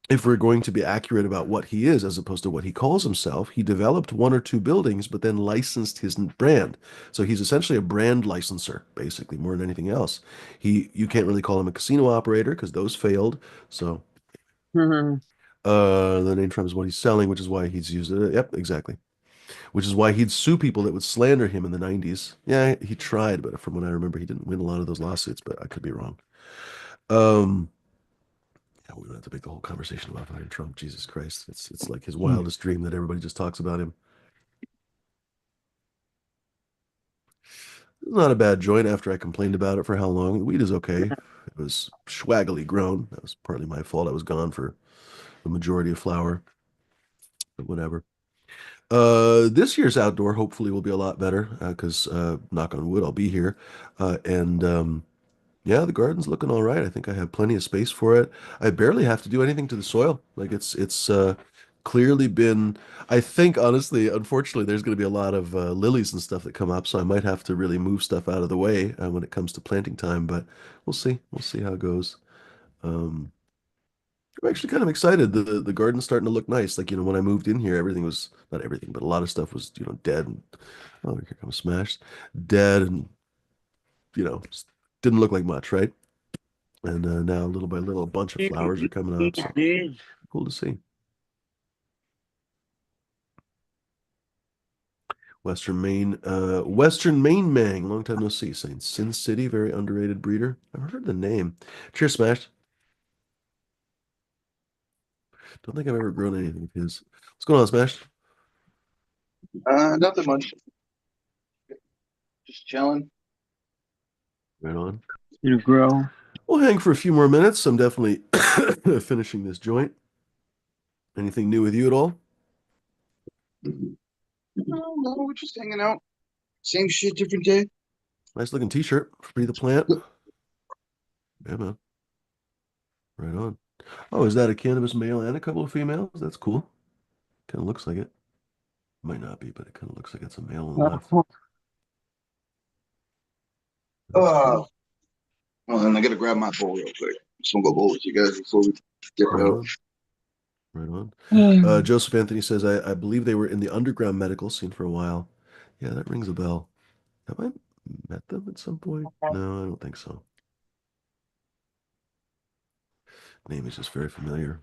if we're going to be accurate about what he is as opposed to what he calls himself, he developed one or two buildings, but then licensed his brand. So he's essentially a brand licenser, basically, more than anything else. You can't really call him a casino operator because those failed. So the name trump is what he's selling, which is why he's used it. Yep, exactly. Which is why he'd sue people that would slander him in the 90s. Yeah, he tried, but from what I remember, he didn't win a lot of those lawsuits, but I could be wrong. Um, yeah, we don't have to make the whole conversation about fucking Trump. Jesus Christ. It's like his wildest dream that everybody just talks about him. It's not a bad joint after I complained about it for how long. The weed is okay. It was swaggily grown. That was partly my fault. I was gone for the majority of flower, but whatever. This year's outdoor hopefully will be a lot better because knock on wood, I'll be here. And yeah, the garden's looking all right. I think I have plenty of space for it. I barely have to do anything to the soil. Like it's clearly been, I think honestly, unfortunately, there's going to be a lot of lilies and stuff that come up, so I might have to really move stuff out of the way when it comes to planting time, but we'll see. We'll see how it goes. Um, I'm actually kind of excited. The garden's starting to look nice. Like, when I moved in here, everything was not everything, but a lot of stuff was, dead and oh, here comes Smash. Dead and just didn't look like much, right? And now little by little, a bunch of flowers are coming up. So Dude, cool to see. Western Maine Mang, long time no see. Saying Sin City, very underrated breeder. I've heard the name. Cheers, Smash. Don't think I've ever grown anything of his. What's going on, Smash? Nothing much. Just chilling. Right on. you grow. We'll hang for a few more minutes. I'm definitely finishing this joint. Anything new with you at all? No, we're just hanging out. Same shit, different day. Nice looking t-shirt. Free the plant. Yeah, man. Right on. Oh, is that a cannabis male and a couple of females? That's cool. Kind of looks like it. Might not be, but it kind of looks like it's a male on the left. That's cool. Well, then I gotta grab my bowl real quick. Just wanna go bowl with you guys before we get Right out. on. Right on. Joseph Anthony says, I believe they were in the underground medical scene for a while. Yeah, that rings a bell. Have I met them at some point? No, I don't think so. Name is just very familiar.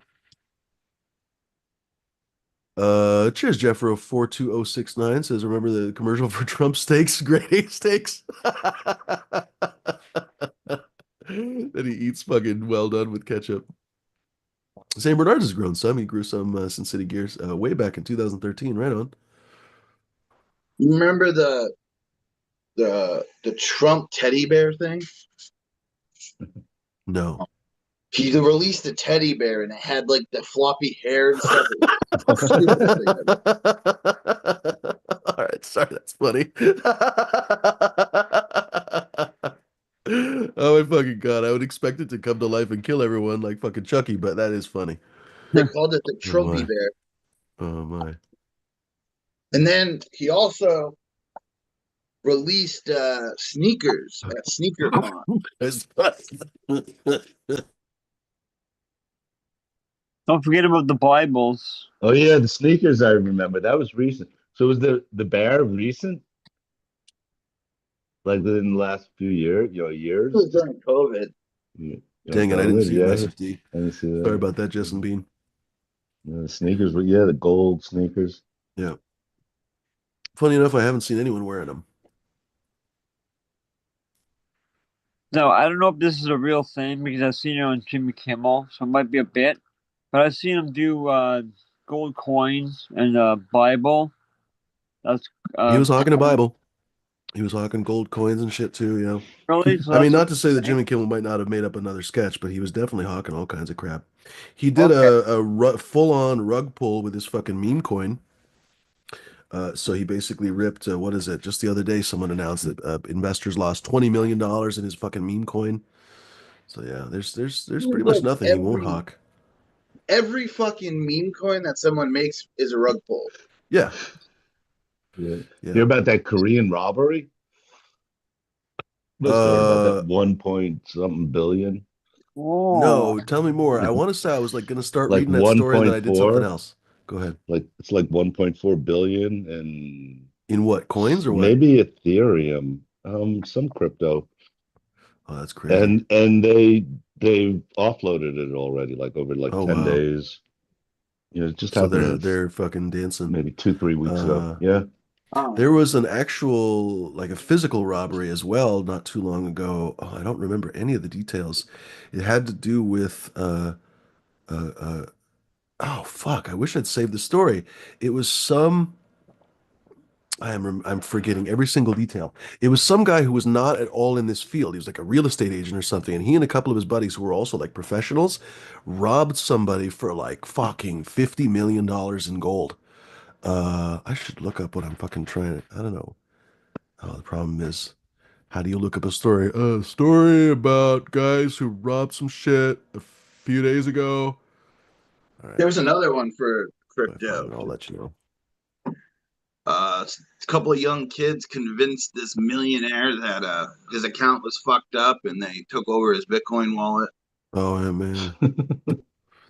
Cheers, Jeffro 42069 says, remember the commercial for Trump steaks, grade A steaks? That he eats fucking well done with ketchup. St. Bernard's has grown some. He grew some Sin City Gears way back in 2013. Right on. You remember the Trump teddy bear thing? No. He released a teddy bear and it had like the floppy hair and stuff. All right, sorry, that's funny. Oh my fucking God. I would expect it to come to life and kill everyone like fucking Chucky, but that is funny. They called it the Oh Trumpy my. bear. Oh my. And then he also released sneakers at SneakerCon. Don't forget about the Bibles. Oh yeah, the sneakers I remember. That was recent. So was the bear recent? Like within the last few years, It was during COVID. Yeah. Dang it, I didn't see it, Yeah, Massive D. I didn't see that. Sorry about that, Justin Bean. Yeah, the sneakers, but yeah, the gold sneakers. Yeah. Funny enough, I haven't seen anyone wearing them. No, I don't know if this is a real thing because I've seen it on Jimmy Kimmel, so it might be a bit. But I've seen him do gold coins and Bible. That's He was hawking a Bible. He was hawking gold coins and shit too, yeah. really. So I mean, that's not to say that Jimmy Kimmel might not have made up another sketch, but he was definitely hawking all kinds of crap. He did a full-on rug pull with his fucking meme coin. So he basically ripped, what is it? Just the other day, someone announced that investors lost $20 million in his fucking meme coin. So yeah, there's pretty much nothing he won't hawk. Every fucking meme coin that someone makes is a rug pull. Yeah. Yeah. Yeah. Hear about that Korean robbery? Just say about Uh, that 1 point something billion, Oh, no, tell me more. I want to say I was like gonna start like reading that story and then I did something 1.4, else. Go ahead. like it's like 1.4 billion and In what, coins or what? maybe Ethereum, some crypto. Oh, that's crazy. And they offloaded it already, like over like Oh 10 wow. days. It just So happened they're fucking dancing. maybe 2, 3 weeks ago. Uh, Yeah. there oh. was an actual, like a physical robbery as well, not too long ago. Oh, I don't remember any of the details. It had to do with uh, uh, oh fuck, I wish I'd saved the story. It was some I'm forgetting every single detail. It was some guy who was not at all in this field. He was like a real estate agent or something, and he and a couple of his buddies who were also like professionals robbed somebody for like fucking $50 million in gold. I should look up what I'm fucking trying to, I don't know. Oh, the problem is, how do you look up a story? A story about guys who robbed some shit a few days ago. All right, There was another one for if I find crypto. it, I'll let you know. A couple of young kids convinced this millionaire that his account was fucked up, and they took over his Bitcoin wallet. Oh, yeah, man.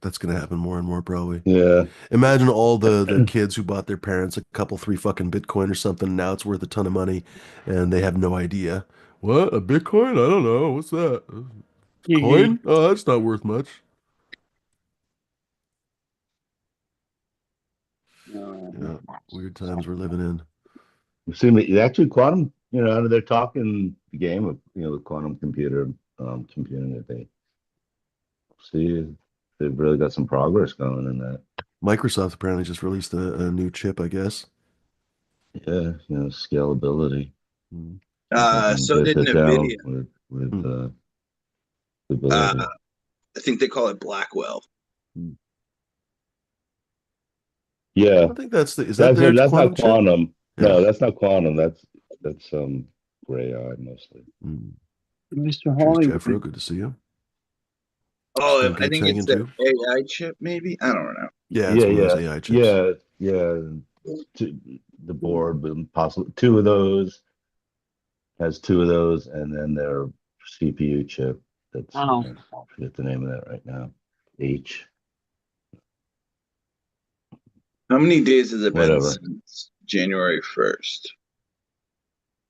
That's gonna happen more and more probably. Yeah. Imagine all the kids who bought their parents a couple, three fucking Bitcoin or something. Now it's worth a ton of money, and they have no idea. What? A Bitcoin? I don't know. What's that? Coin? Oh, that's not worth much. Yeah, weird times we're living in. See, actually, quantum, they're talking the game of, the quantum computer, computing that they see they've really got some progress going in that. Microsoft apparently just released a new chip, I guess. Yeah, scalability. Hmm. They can So get did that down Nvidia. with Hmm. Uh, stability. I think they call it Blackwell. Hmm. I Yeah, don't think that's is that their that's quantum not chip? quantum. Yeah. No, that's not quantum. That's gray eye mostly. Hmm. Mr. Cheers, Hollywood. Jeffro. Good to see you. Oh, Still I Gates think it's hanging the too? AI chip, maybe. I don't know. Yeah, it's Yeah, one of those yeah, AI chips. yeah, yeah. The board with possibly two of those has two of those, and then their CPU chip. That's Oh, I forget the name of that right now. H How many days has it been whatever. since January 1st?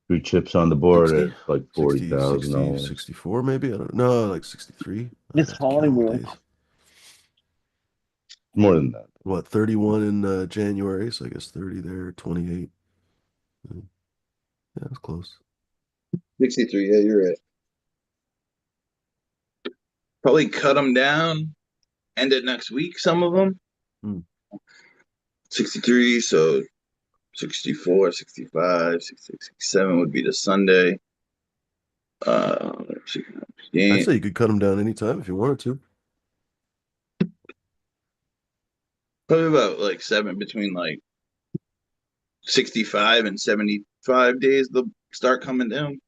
Two chips on the board 60, at like 60, 60, $40,000. 64 maybe? I don't know, like 63. I Miss have to count all the Hollywood. days. More than that. What, 31 in January, so I guess 30 there, 28. Yeah, that's close. 63. Yeah, you're right. Probably cut them down. End it next week, some of them. Hmm. 63, so 64, 65, 66, 67 would be the Sunday. Let's see, I'd yeah, say you could cut them down anytime if you wanted to. probably about like seven, between like 65 and 75 days they'll start coming down.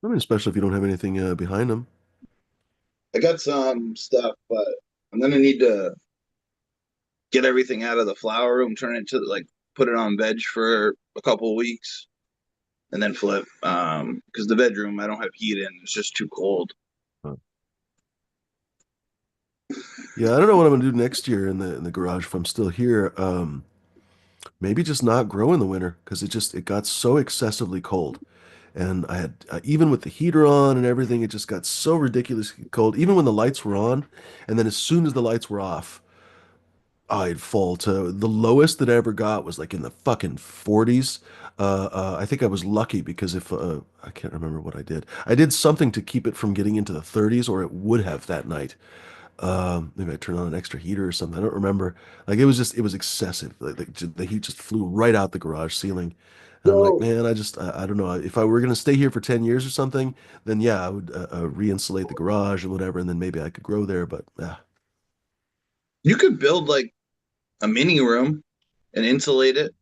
I mean, especially if you don't have anything behind them. I got some stuff, but I'm gonna need to get everything out of the flower room, turn it to like put it on veg for a couple of weeks, and then flip. Because the bedroom I don't have heat in; it's just too cold. Huh. Yeah, I don't know what I'm gonna do next year in the garage if I'm still here. Maybe just not grow in the winter because it got so excessively cold. And I had, even with the heater on and everything, it just got so ridiculously cold, even when the lights were on. And then as soon as the lights were off, I'd fall to the lowest that I ever got was like in the fucking 40s. I think I was lucky because if I can't remember what I did. I did something to keep it from getting into the 30s, or it would have that night. Maybe I turned on an extra heater or something. I don't remember. Like it was excessive. The heat just flew right out the garage ceiling. And I'm like, So man, I don't know. If I were gonna stay here for 10 years or something, then yeah, I would re-insulate the garage or whatever, and then maybe I could grow there. But you could build like a mini room and insulate it.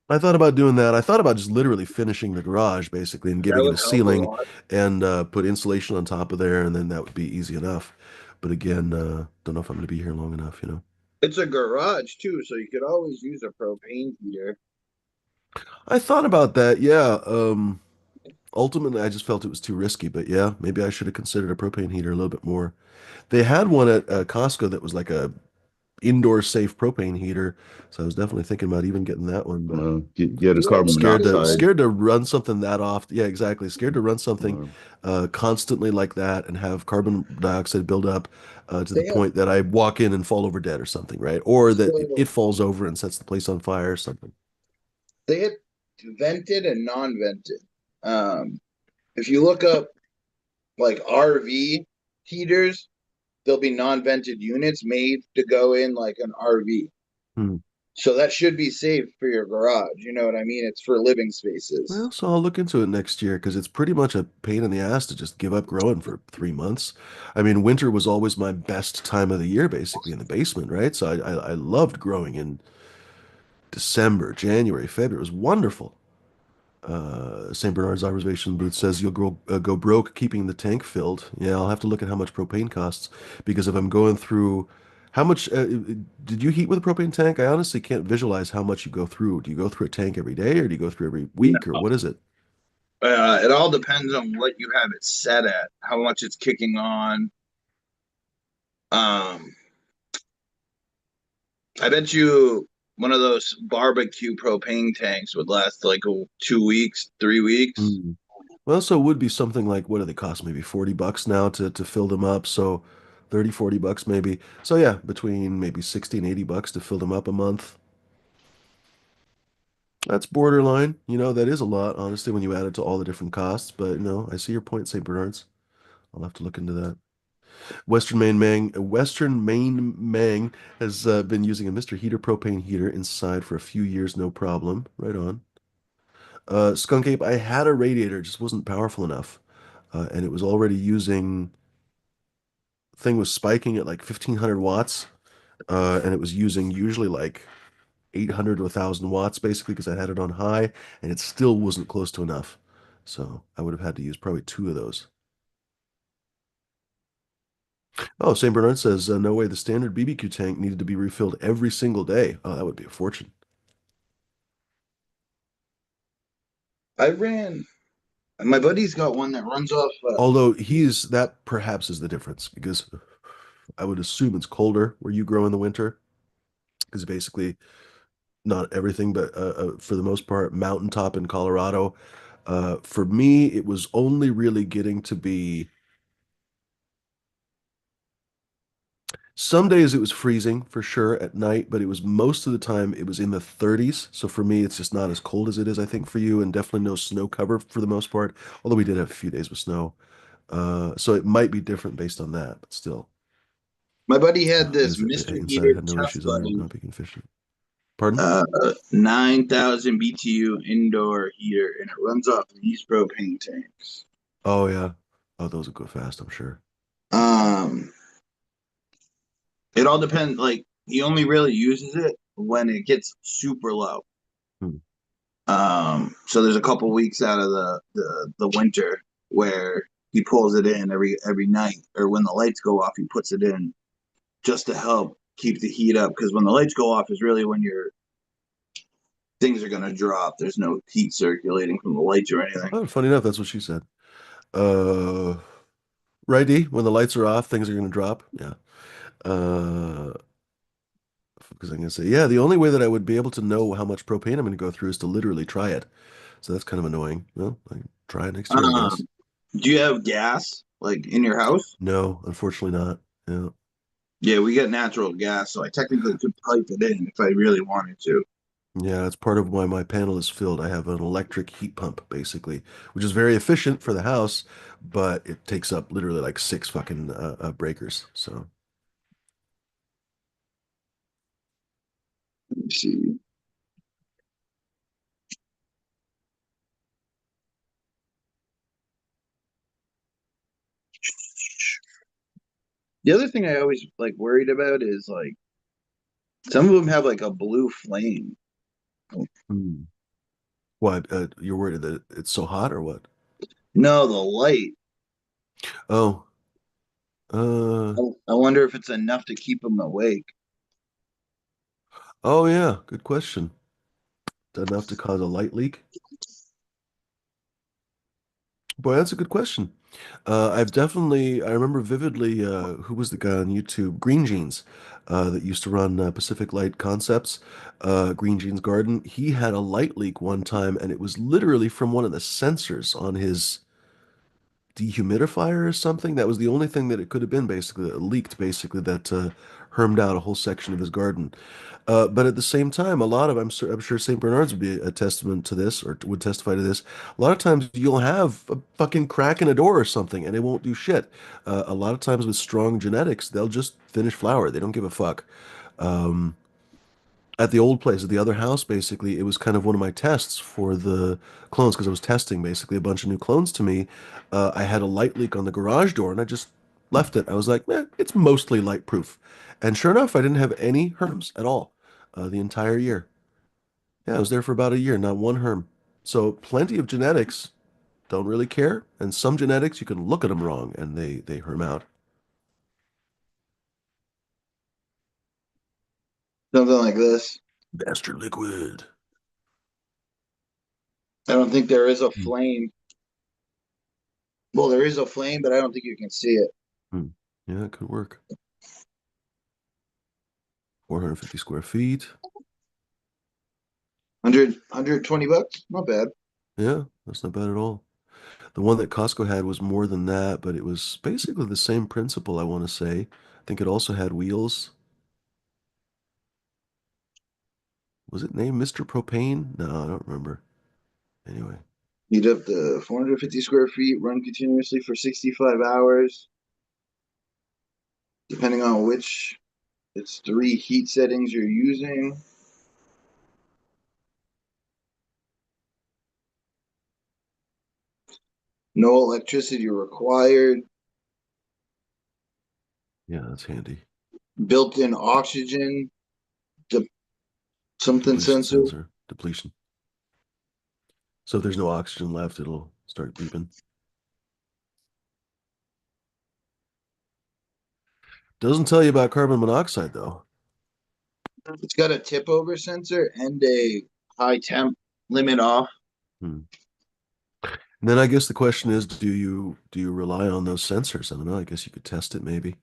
I thought about doing that. I thought about just literally finishing the garage basically and That giving it would a help a ceiling lot. and put insulation on top of there, and then that would be easy enough. But again, don't know if I'm going to be here long enough, you know. It's a garage too, so you could always use a propane heater. I thought about that. Yeah. Ultimately, I just felt it was too risky, but yeah, maybe I should have considered a propane heater a little bit more. They had one at Costco that was like a indoor safe propane heater, so I was definitely thinking about even getting that one, but Get a carbon monoxide. scared to run something that off. Yeah, exactly. Scared to run something Alarm. constantly like that and have carbon dioxide build up to the They have point that I walk in and fall over dead or something, right? Or that so it falls over and sets the place on fire or something. they had vented and non-vented. If you look up like RV heaters, there'll be non-vented units made to go in like an RV. Hmm. So that should be safe for your garage. You know what I mean? It's for living spaces. Well, so I'll look into it next year because it's pretty much a pain in the ass to just give up growing for 3 months. I mean, winter was always my best time of the year, basically in the basement, right? So I loved growing in December, January, February. It was wonderful. St. Bernard's Observation Booth says you'll go broke keeping the tank filled. Yeah, I'll have to look at how much propane costs because if I'm going through, how much did you heat with a propane tank? I honestly can't visualize how much you go through. Do you go through a tank every day or do you go through every week or what is it? It all depends on what you have it set at, how much it's kicking on. Um, I bet you one of those barbecue propane tanks would last like 2 weeks, 3 weeks. Hmm. Well, so it would be something like what do they cost? Maybe 40 bucks now to fill them up. So 30, 40 bucks maybe. So yeah, between maybe 60 and 80 bucks to fill them up a month. That's borderline. That is a lot, honestly, when you add it to all the different costs. But I see your point, St. Bernard's. I'll have to look into that. Western Maine Mang has been using a Mr. Heater propane heater inside for a few years, no problem. Right on. Skunk Ape, I had a radiator, just wasn't powerful enough. And it was already using, thing was spiking at like 1500 watts. And it was using usually like 800 to 1000 watts basically because I had it on high and it still wasn't close to enough. So I would have had to use probably two of those. Oh, St. Bernard says, no way the standard BBQ tank needed to be refilled every single day. Oh, that would be a fortune. I ran. My buddy's got one that runs off. Although that perhaps is the difference because I would assume it's colder where you grow in the winter because basically not everything, but for the most part, mountaintop in Colorado. For me, it was only really getting to be some days it was freezing for sure at night, but it was most of the time it was in the 30s. So for me, it's just not as cold as it is, I think, for you, and definitely no snow cover for the most part. Although we did have a few days with snow, so it might be different based on that, but still, My buddy had this is Mr. inside Heater had no test issues other than button, not being efficient. Pardon? 9,000 BTU indoor heater, and it runs off these propane tanks. Oh yeah. Oh, those will go fast, I'm sure. Um, it all depends. Like he only really uses it when it gets super low. Hmm. So there's a couple weeks out of the winter where he pulls it in every night, or when the lights go off, he puts it in just to help keep the heat up. Because when the lights go off is really when your things are gonna drop. There's no heat circulating from the lights or anything. Oh, funny enough, that's what she said. Uh, righty, when the lights are off, things are going to drop. Yeah. Uh, because I'm going to say, yeah, the only way that I would be able to know how much propane I'm going to go through is to literally try it. So that's kind of annoying. Well, I can try it next year, I Um, guess. do you have gas like in your house? No, unfortunately not. Yeah. Yeah, we get natural gas, so I technically could pipe it in if I really wanted to. Yeah, that's part of why my panel is filled. I have an electric heat pump, basically, which is very efficient for the house, but it takes up literally like six fucking breakers. So, Let me see. The other thing I always like worried about is like some of them have like a blue flame. hmm. What? You're worried that it's so hot or what? No, the light. Oh, uh, I wonder if it's enough to keep them awake. oh yeah, good question. enough to cause a light leak? Boy, that's a good question. I remember vividly, who was the guy on YouTube? Green Jeans, that used to run Pacific Light Concepts, Green Jeans Garden. He had a light leak one time, and it was literally from one of the sensors on his dehumidifier or something. That was the only thing that it could have been, basically. It leaked, basically, that hermed out a whole section of his garden. But at the same time, I'm sure St. Bernard's would be a testament to this, or would testify to this. A lot of times you'll have a fucking crack in a door or something, and it won't do shit. A lot of times with strong genetics, they'll just finish flower. They don't give a fuck. Um, at the old place, at the other house, basically, it was kind of one of my tests for the clones because I was testing basically a bunch of new clones to me. I had a light leak on the garage door, and I just left it. I was like, man, it's mostly light proof. And sure enough, I didn't have any herms at all the entire year. Yeah, I was there for about a year, not one herm. So plenty of genetics don't really care, and some genetics you can look at them wrong and they herm out. Something like this. Bastard liquid. I don't think there is a Hmm. flame. Well, there is a flame, but I don't think you can see it. Hmm. Yeah, it could work. 450 square feet. 120 bucks? Not bad. Yeah, that's not bad at all. The one that Costco had was more than that, but it was basically the same principle, I want to say. I think it also had wheels. Was it named Mr. Propane? No, I don't remember. Anyway, Heat up the 450 square feet, run continuously for 65 hours. Depending on which, it's 3 heat settings you're using. No electricity required. yeah, that's handy. Built-in oxygen. De- something Depletion sensor. sensor. Depletion. So if there's no oxygen left, it'll start beeping. Doesn't tell you about carbon monoxide, though. It's got a tip over sensor and a high temp limit off. Hmm. And then I guess the question is, do you rely on those sensors? I don't know. I guess you could test it maybe.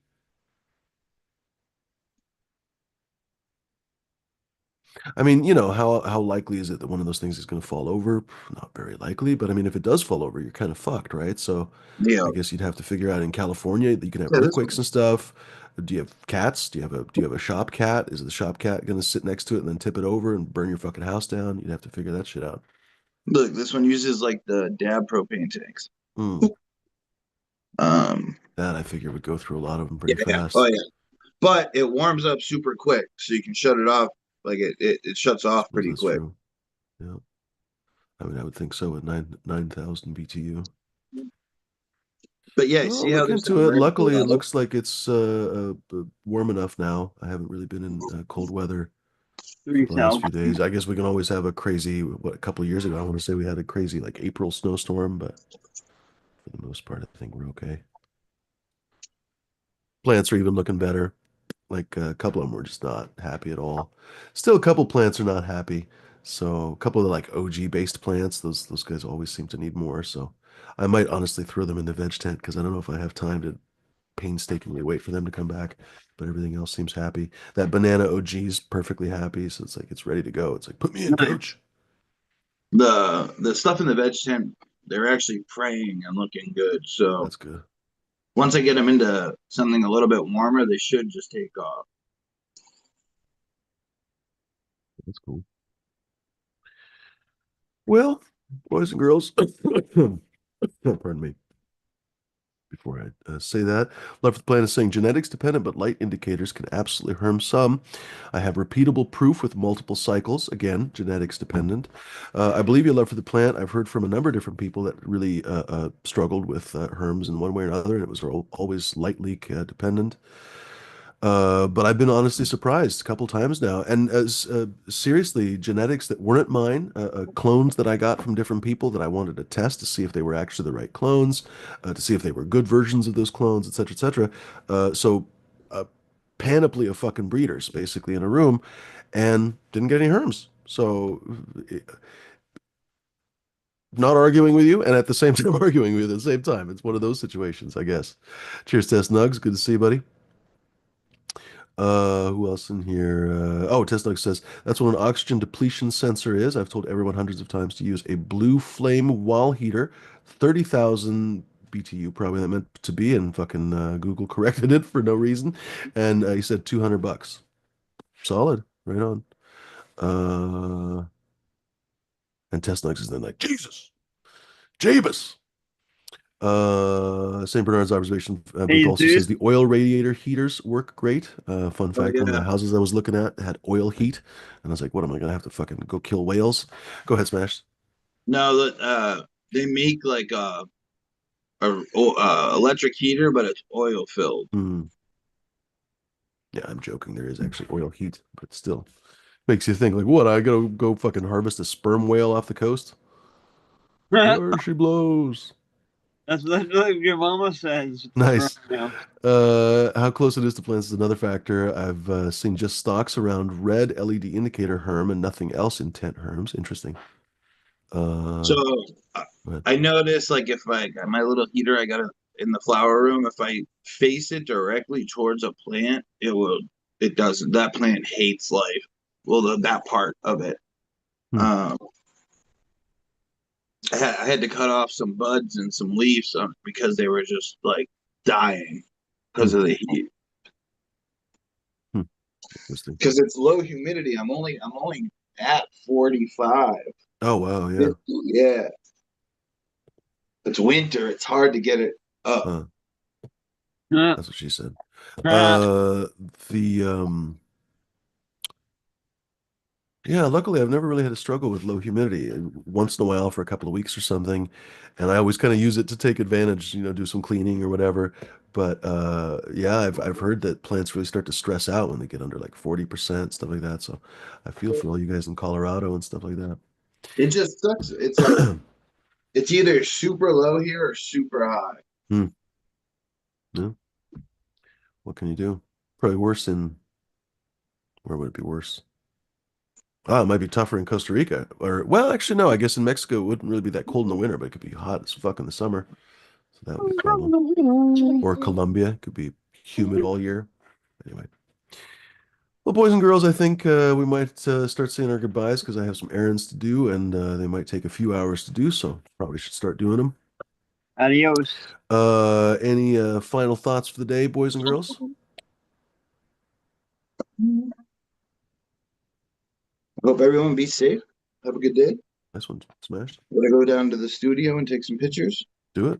I mean, how likely is it that one of those things is going to fall over? Not very likely, but I mean, if it does fall over, you're kind of fucked, right? So Yeah. I guess you'd have to figure out in California that you can have Yeah, this earthquakes and stuff. Do you have cats? Do you have a shop cat? Is the shop cat going to sit next to it and then tip it over and burn your fucking house down? You'd have to figure that shit out. look, this one uses like the DAB propane tanks. Hmm. Um, That I figure would go through a lot of them yeah, pretty yeah. Oh fast. yeah. But it warms up super quick, so you can shut it off. Like it shuts I off suppose pretty that's quick. true. Yeah. I mean, I would think so at 9,000 BTU. But yeah, Well, see I'll how look this into thing it. burns the Luckily, it leather? looks like it's warm enough now. I haven't really been in cold weather for the last 3,000. few days. I guess we can always have a crazy, a couple of years ago, I want to say we had a crazy like April snowstorm, but for the most part, I think we're okay. Plants are even looking better. Like a couple of them were just not happy at all. Still, a couple plants are not happy. So a couple of the like OG based plants, those guys always seem to need more. So I might honestly throw them in the veg tent because I don't know if I have time to painstakingly wait for them to come back. But everything else seems happy. That banana OG's perfectly happy, so it's like it's ready to go. It's like put me in, coach. The stuff in the veg tent, they're actually praying and looking good. So That's good. once I get them into something a little bit warmer, they should just take off. That's cool. Well, boys and girls, pardon me. Before I say that, Love for the Planet is saying genetics dependent, but light indicators can absolutely harm some. I have repeatable proof with multiple cycles. Again, genetics dependent. I believe you love for the plant. I've heard from a number of different people that really struggled with herms in one way or another, and it was always light leak dependent. But I've been honestly surprised a couple times now. And as seriously, genetics that weren't mine, clones that I got from different people that I wanted to test to see if they were actually the right clones, to see if they were good versions of those clones, et cetera, et cetera. So a panoply of fucking breeders basically in a room and didn't get any herms. So not arguing with you and at the same time arguing with you at the same time. It's one of those situations, I guess. Cheers, Test Nugs. Good to see you, buddy. Who else in here? Oh, Test Nug says that's what an oxygen depletion sensor is. I've told everyone hundreds of times to use a blue flame wall heater, 30,000 BTU, probably that meant to be, and fucking Google corrected it for no reason. And he said $200. Solid, right on. And Test Nugs is then like, Jesus, Jabus. St. Bernard's observation book Hey, also dude. says the oil radiator heaters work great. Fun fact, one of yeah. the houses I was looking at had oil heat, and I was like, what am I gonna have to fucking go kill whales? Go ahead, Smash. No, they make like a electric heater, but it's oil filled. Hmm. Yeah, I'm joking. There is actually oil heat, but still makes you think like, what? I gotta go fucking harvest a sperm whale off the coast? There she blows. That's what your mama says. Nice. Now. How close it is to plants is another factor. I've seen just stalks around red LED indicator herm and nothing else in tent herms. Interesting. So Go ahead. I noticed like if I got my little heater I got it in the flower room, if I face it directly towards a plant, it doesn't. That plant hates life. Well, that part of it. Hmm. I had to cut off some buds and some leaves because they were just like dying because of the heat. Interesting. Because it's low humidity. I'm only at 45. Oh wow, yeah. Yeah. It's winter. It's hard to get it up. Huh. Yeah. That's what she said. Ah. The yeah, luckily I've never really had a struggle with low humidity. Once in a while for a couple of weeks or something, and I always kind of use it to take advantage, do some cleaning or whatever. But yeah, I've heard that plants really start to stress out when they get under like 40%, stuff like that. So I feel for all you guys in Colorado and stuff like that. It just sucks. It's either super low here or super high. Yeah. What can you do? Probably worse in where would it be worse? Oh, it might be tougher in Costa Rica. Or well, actually no, I guess in Mexico it wouldn't really be that cold in the winter, but it could be hot as fuck in the summer. So that would be a problem. Or Colombia, it could be humid all year. Anyway. Well, boys and girls, I think we might start saying our goodbyes because I have some errands to do and they might take a few hours to do, so probably should start doing them. Adios. Any final thoughts for the day, boys and girls? Hope everyone be safe. Have a good day. Nice one, Smashed. Gotta go down to the studio and take some pictures. Do it.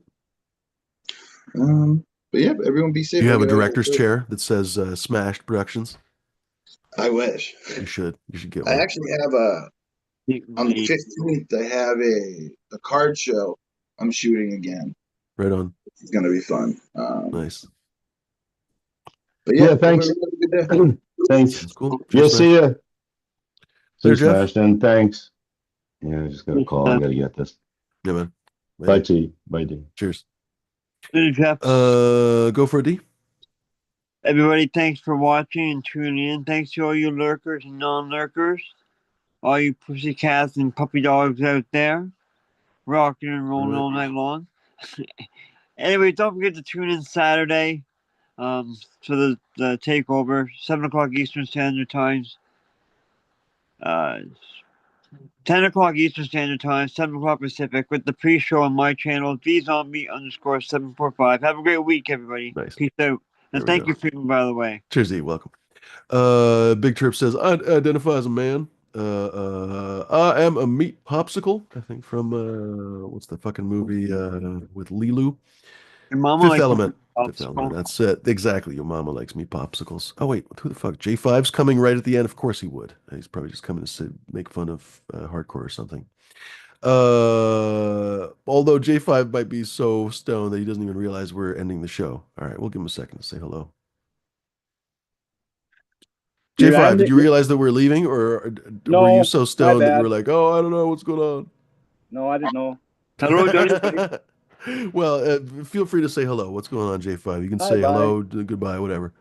But yeah, everyone be safe. You have I a gotta- director's chair that says Smashed Productions. I wish. You should. You should get I one. actually have on the 15th, I have a card show I'm shooting again. Right on. It's gonna be fun. Nice. But yeah, Yeah, thanks. have a good day. Thanks. That's cool. Yeah, Cheers, see ya. See There, you, Jeff. Smash, and thanks. Yeah, I just got a call. I gotta get this. Yeah, man. Bye, T. Bye, D. Cheers. Hey, Jeff. Go for a D. Everybody, thanks for watching and tuning in. Thanks to all you lurkers and non-lurkers, all you pussycats and puppy dogs out there, rocking and rolling all night long. Anyway, don't forget to tune in Saturday for the takeover, 7 o'clock Eastern Standard Times. 10 o'clock Eastern Standard Time, 7 o'clock Pacific, with the pre-show on my channel, vzombie_745. Have a great week, everybody. Nice. Peace out. And There we thank go. you, Freeman, by the way. Cheers, D. Welcome. Big Trip says, I identify as a man. I am a meat popsicle. I think from what's the fucking movie with Lilu? Your mama Fifth likes Element. popsicle. Fifth Element. That's it. Exactly. Your mama likes meat popsicles. Oh wait, who the fuck? J5's coming right at the end. Of course he would. He's probably just coming to make fun of hardcore or something. Although J5 might be so stoned that he doesn't even realize we're ending the show. All right, we'll give him a second to say hello. J5, did you realize that we're leaving, or No, were you so stoned that you bad. were like, "Oh, I don't know what's going on"? No, I didn't know. Hello, Johnny. Well, feel free to say hello. What's going on, J5? You can Hi, say bye. hello, goodbye, whatever.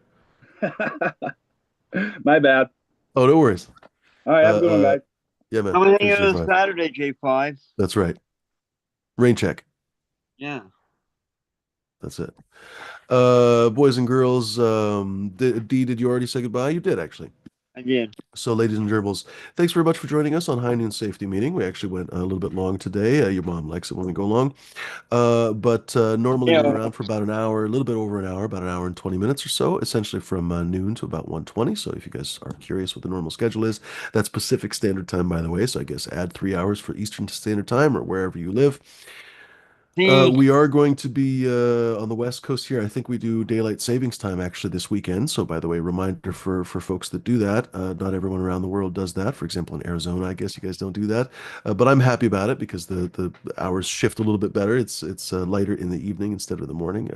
My bad. Oh, no worries. All right, have a good one, guys. Yeah, man. I'm gonna hang Cheers, out on J5. Saturday, J5. That's right. Rain check. Yeah. That's it. Boys and girls, D, did you already say goodbye? You did, actually. I did. So, ladies and gerbils, thanks very much for joining us on High Noon Safety Meeting. We actually went a little bit long today. Your mom likes it when we go long. But normally we're Yeah. around for about an hour, a little bit over an hour, about an hour and 20 minutes or so, essentially from noon to about 1:20. So if you guys are curious what the normal schedule is, that's Pacific Standard Time, by the way. So I guess add 3 hours for Eastern Standard Time or wherever you live. See, We are going to be on the West Coast here. I think we do daylight savings time actually this weekend. So, by the way, reminder for folks that do that. Not everyone around the world does that. For example, in Arizona, I guess you guys don't do that. But I'm happy about it because the hours shift a little bit better. It's lighter in the evening instead of the morning.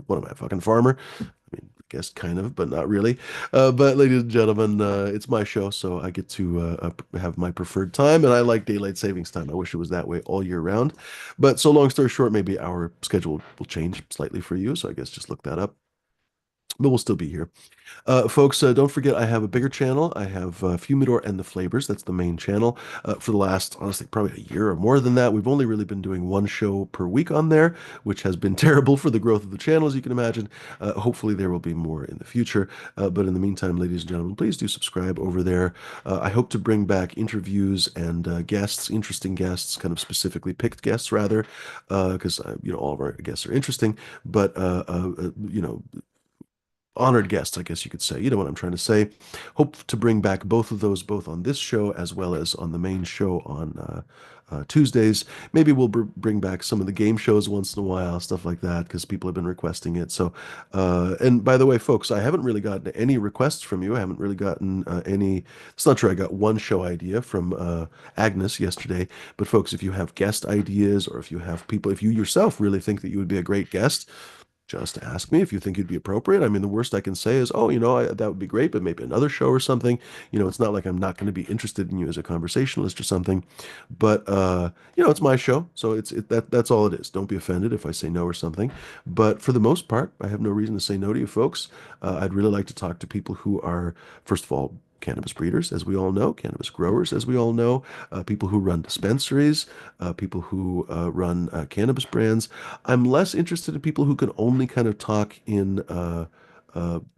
What am I, a fucking farmer? I mean, I guess kind of, but not really. But ladies and gentlemen, it's my show, so I get to have my preferred time, and I like daylight savings time. I wish it was that way all year round. But so long story short, maybe our schedule will change slightly for you. So I guess just look that up. But we'll still be here. Folks, don't forget I have a bigger channel. I have Fumidor and the Flavors. That's the main channel. For the last, honestly, probably a year or more than that, we've only really been doing one show per week on there, which has been terrible for the growth of the channel, as you can imagine. Hopefully there will be more in the future. But in the meantime, ladies and gentlemen, please do subscribe over there. I hope to bring back interviews and guests, interesting guests, kind of specifically picked guests rather, because all of our guests are interesting. But honored guests, I guess you could say. You know what I'm trying to say. Hope to bring back both of those, both on this show as well as on the main show on Tuesdays. Maybe we'll bring back some of the game shows once in a while, stuff like that, because people have been requesting it. So, and by the way, folks, I haven't really gotten any requests from you. I haven't really gotten any. It's not true. I got one show idea from Agnes yesterday. But folks, if you have guest ideas or if you have people, if you yourself really think that you would be a great guest, just ask me if you think you'd be appropriate. I mean, the worst I can say is, oh, that would be great, but maybe another show or something. It's not like I'm not going to be interested in you as a conversationalist or something. But it's my show, so that's all it is. Don't be offended if I say no or something. But for the most part, I have no reason to say no to you folks. I'd really like to talk to people who are, first of all, cannabis breeders, as we all know, cannabis growers, as we all know, people who run dispensaries, people who run cannabis brands. I'm less interested in people who can only kind of talk in, uh,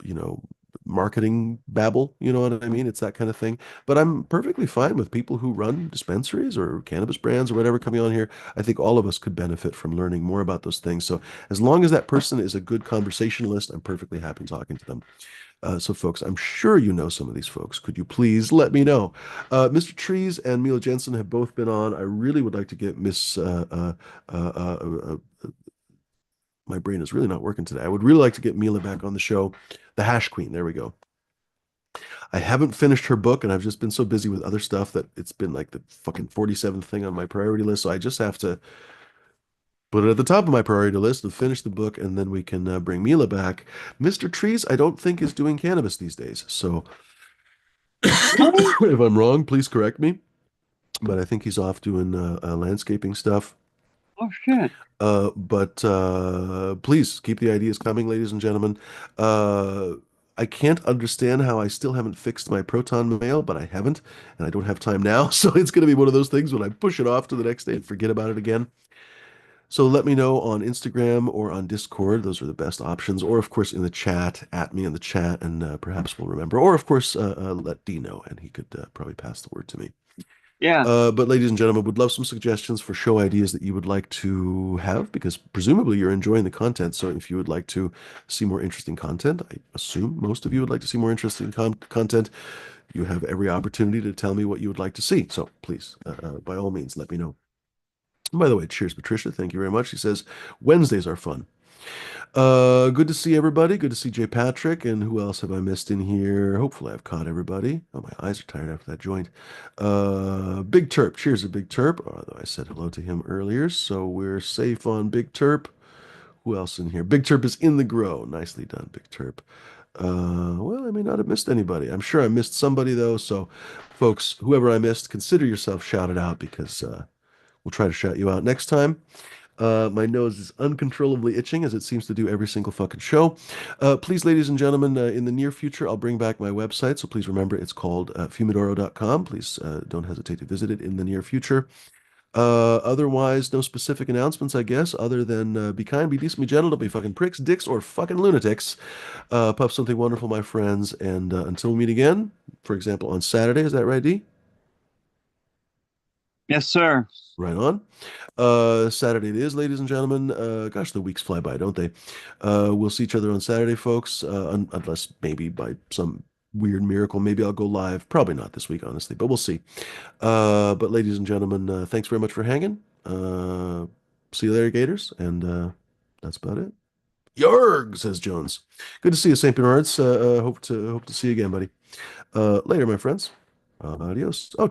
you know, marketing babble. You know what I mean? It's that kind of thing. But I'm perfectly fine with people who run dispensaries or cannabis brands or whatever coming on here. I think all of us could benefit from learning more about those things. So as long as that person is a good conversationalist, I'm perfectly happy talking to them. So, folks, I'm sure you know some of these folks. Could you please let me know? Mr. Trees and Mila Jensen have both been on. I really would like to get Miss. My brain is really not working today. I would really like to get Mila back on the show. The Hash Queen. There we go. I haven't finished her book, and I've just been so busy with other stuff that it's been like the fucking 47th thing on my priority list. So I just have to put it at the top of my priority list and finish the book, and then we can bring Mila back. Mr. Trees, I don't think is doing cannabis these days. So if I'm wrong, please correct me. But I think he's off doing landscaping stuff. oh shit. But please keep the ideas coming, ladies and gentlemen. I can't understand how I still haven't fixed my Proton Mail, but I haven't, and I don't have time now. So it's going to be one of those things when I push it off to the next day and forget about it again. So let me know on Instagram or on Discord. Those are the best options. Or, of course, in the chat, at me in the chat, and perhaps we'll remember. Or, of course, let D know, and he could probably pass the word to me. Yeah. But ladies and gentlemen, would love some suggestions for show ideas that you would like to have, because presumably you're enjoying the content. So if you would like to see more interesting content, I assume most of you would like to see more interesting content. You have every opportunity to tell me what you would like to see. So please, by all means, let me know. And by the way, cheers, Patricia. Thank you very much. She says, Wednesdays are fun. Good to see everybody. Good to see Jay Patrick. And who else have I missed in here? Hopefully I've caught everybody. Oh, my eyes are tired after that joint. Big Terp. Cheers to Big Terp. Although I said hello to him earlier, so we're safe on Big Terp. Who else in here? Big Terp is in the grow. Nicely done, Big Terp. Well, I may not have missed anybody. I'm sure I missed somebody, though. So, folks, whoever I missed, consider yourself shouted out, because we'll try to shout you out next time. My nose is uncontrollably itching as it seems to do every single fucking show. Please, ladies and gentlemen, in the near future, I'll bring back my website. So please remember it's called fumidoro.com. Please don't hesitate to visit it in the near future. Otherwise, no specific announcements, I guess, other than be kind, be decent, be gentle, don't be fucking pricks, dicks, or fucking lunatics. Puff something wonderful, my friends. And until we meet again, for example, on Saturday, is that right, D? Yes, sir. Right on. Saturday it is, ladies and gentlemen. Gosh, the weeks fly by, don't they? We'll see each other on Saturday, folks. Unless maybe by some weird miracle, maybe I'll go live. Probably not this week, honestly, but we'll see. But ladies and gentlemen, thanks very much for hanging. See you later, Gators, and that's about it. Yarg, says Jones. Good to see you, St. Bernards. Hope to see you again, buddy. Later, my friends. Adios. Oh.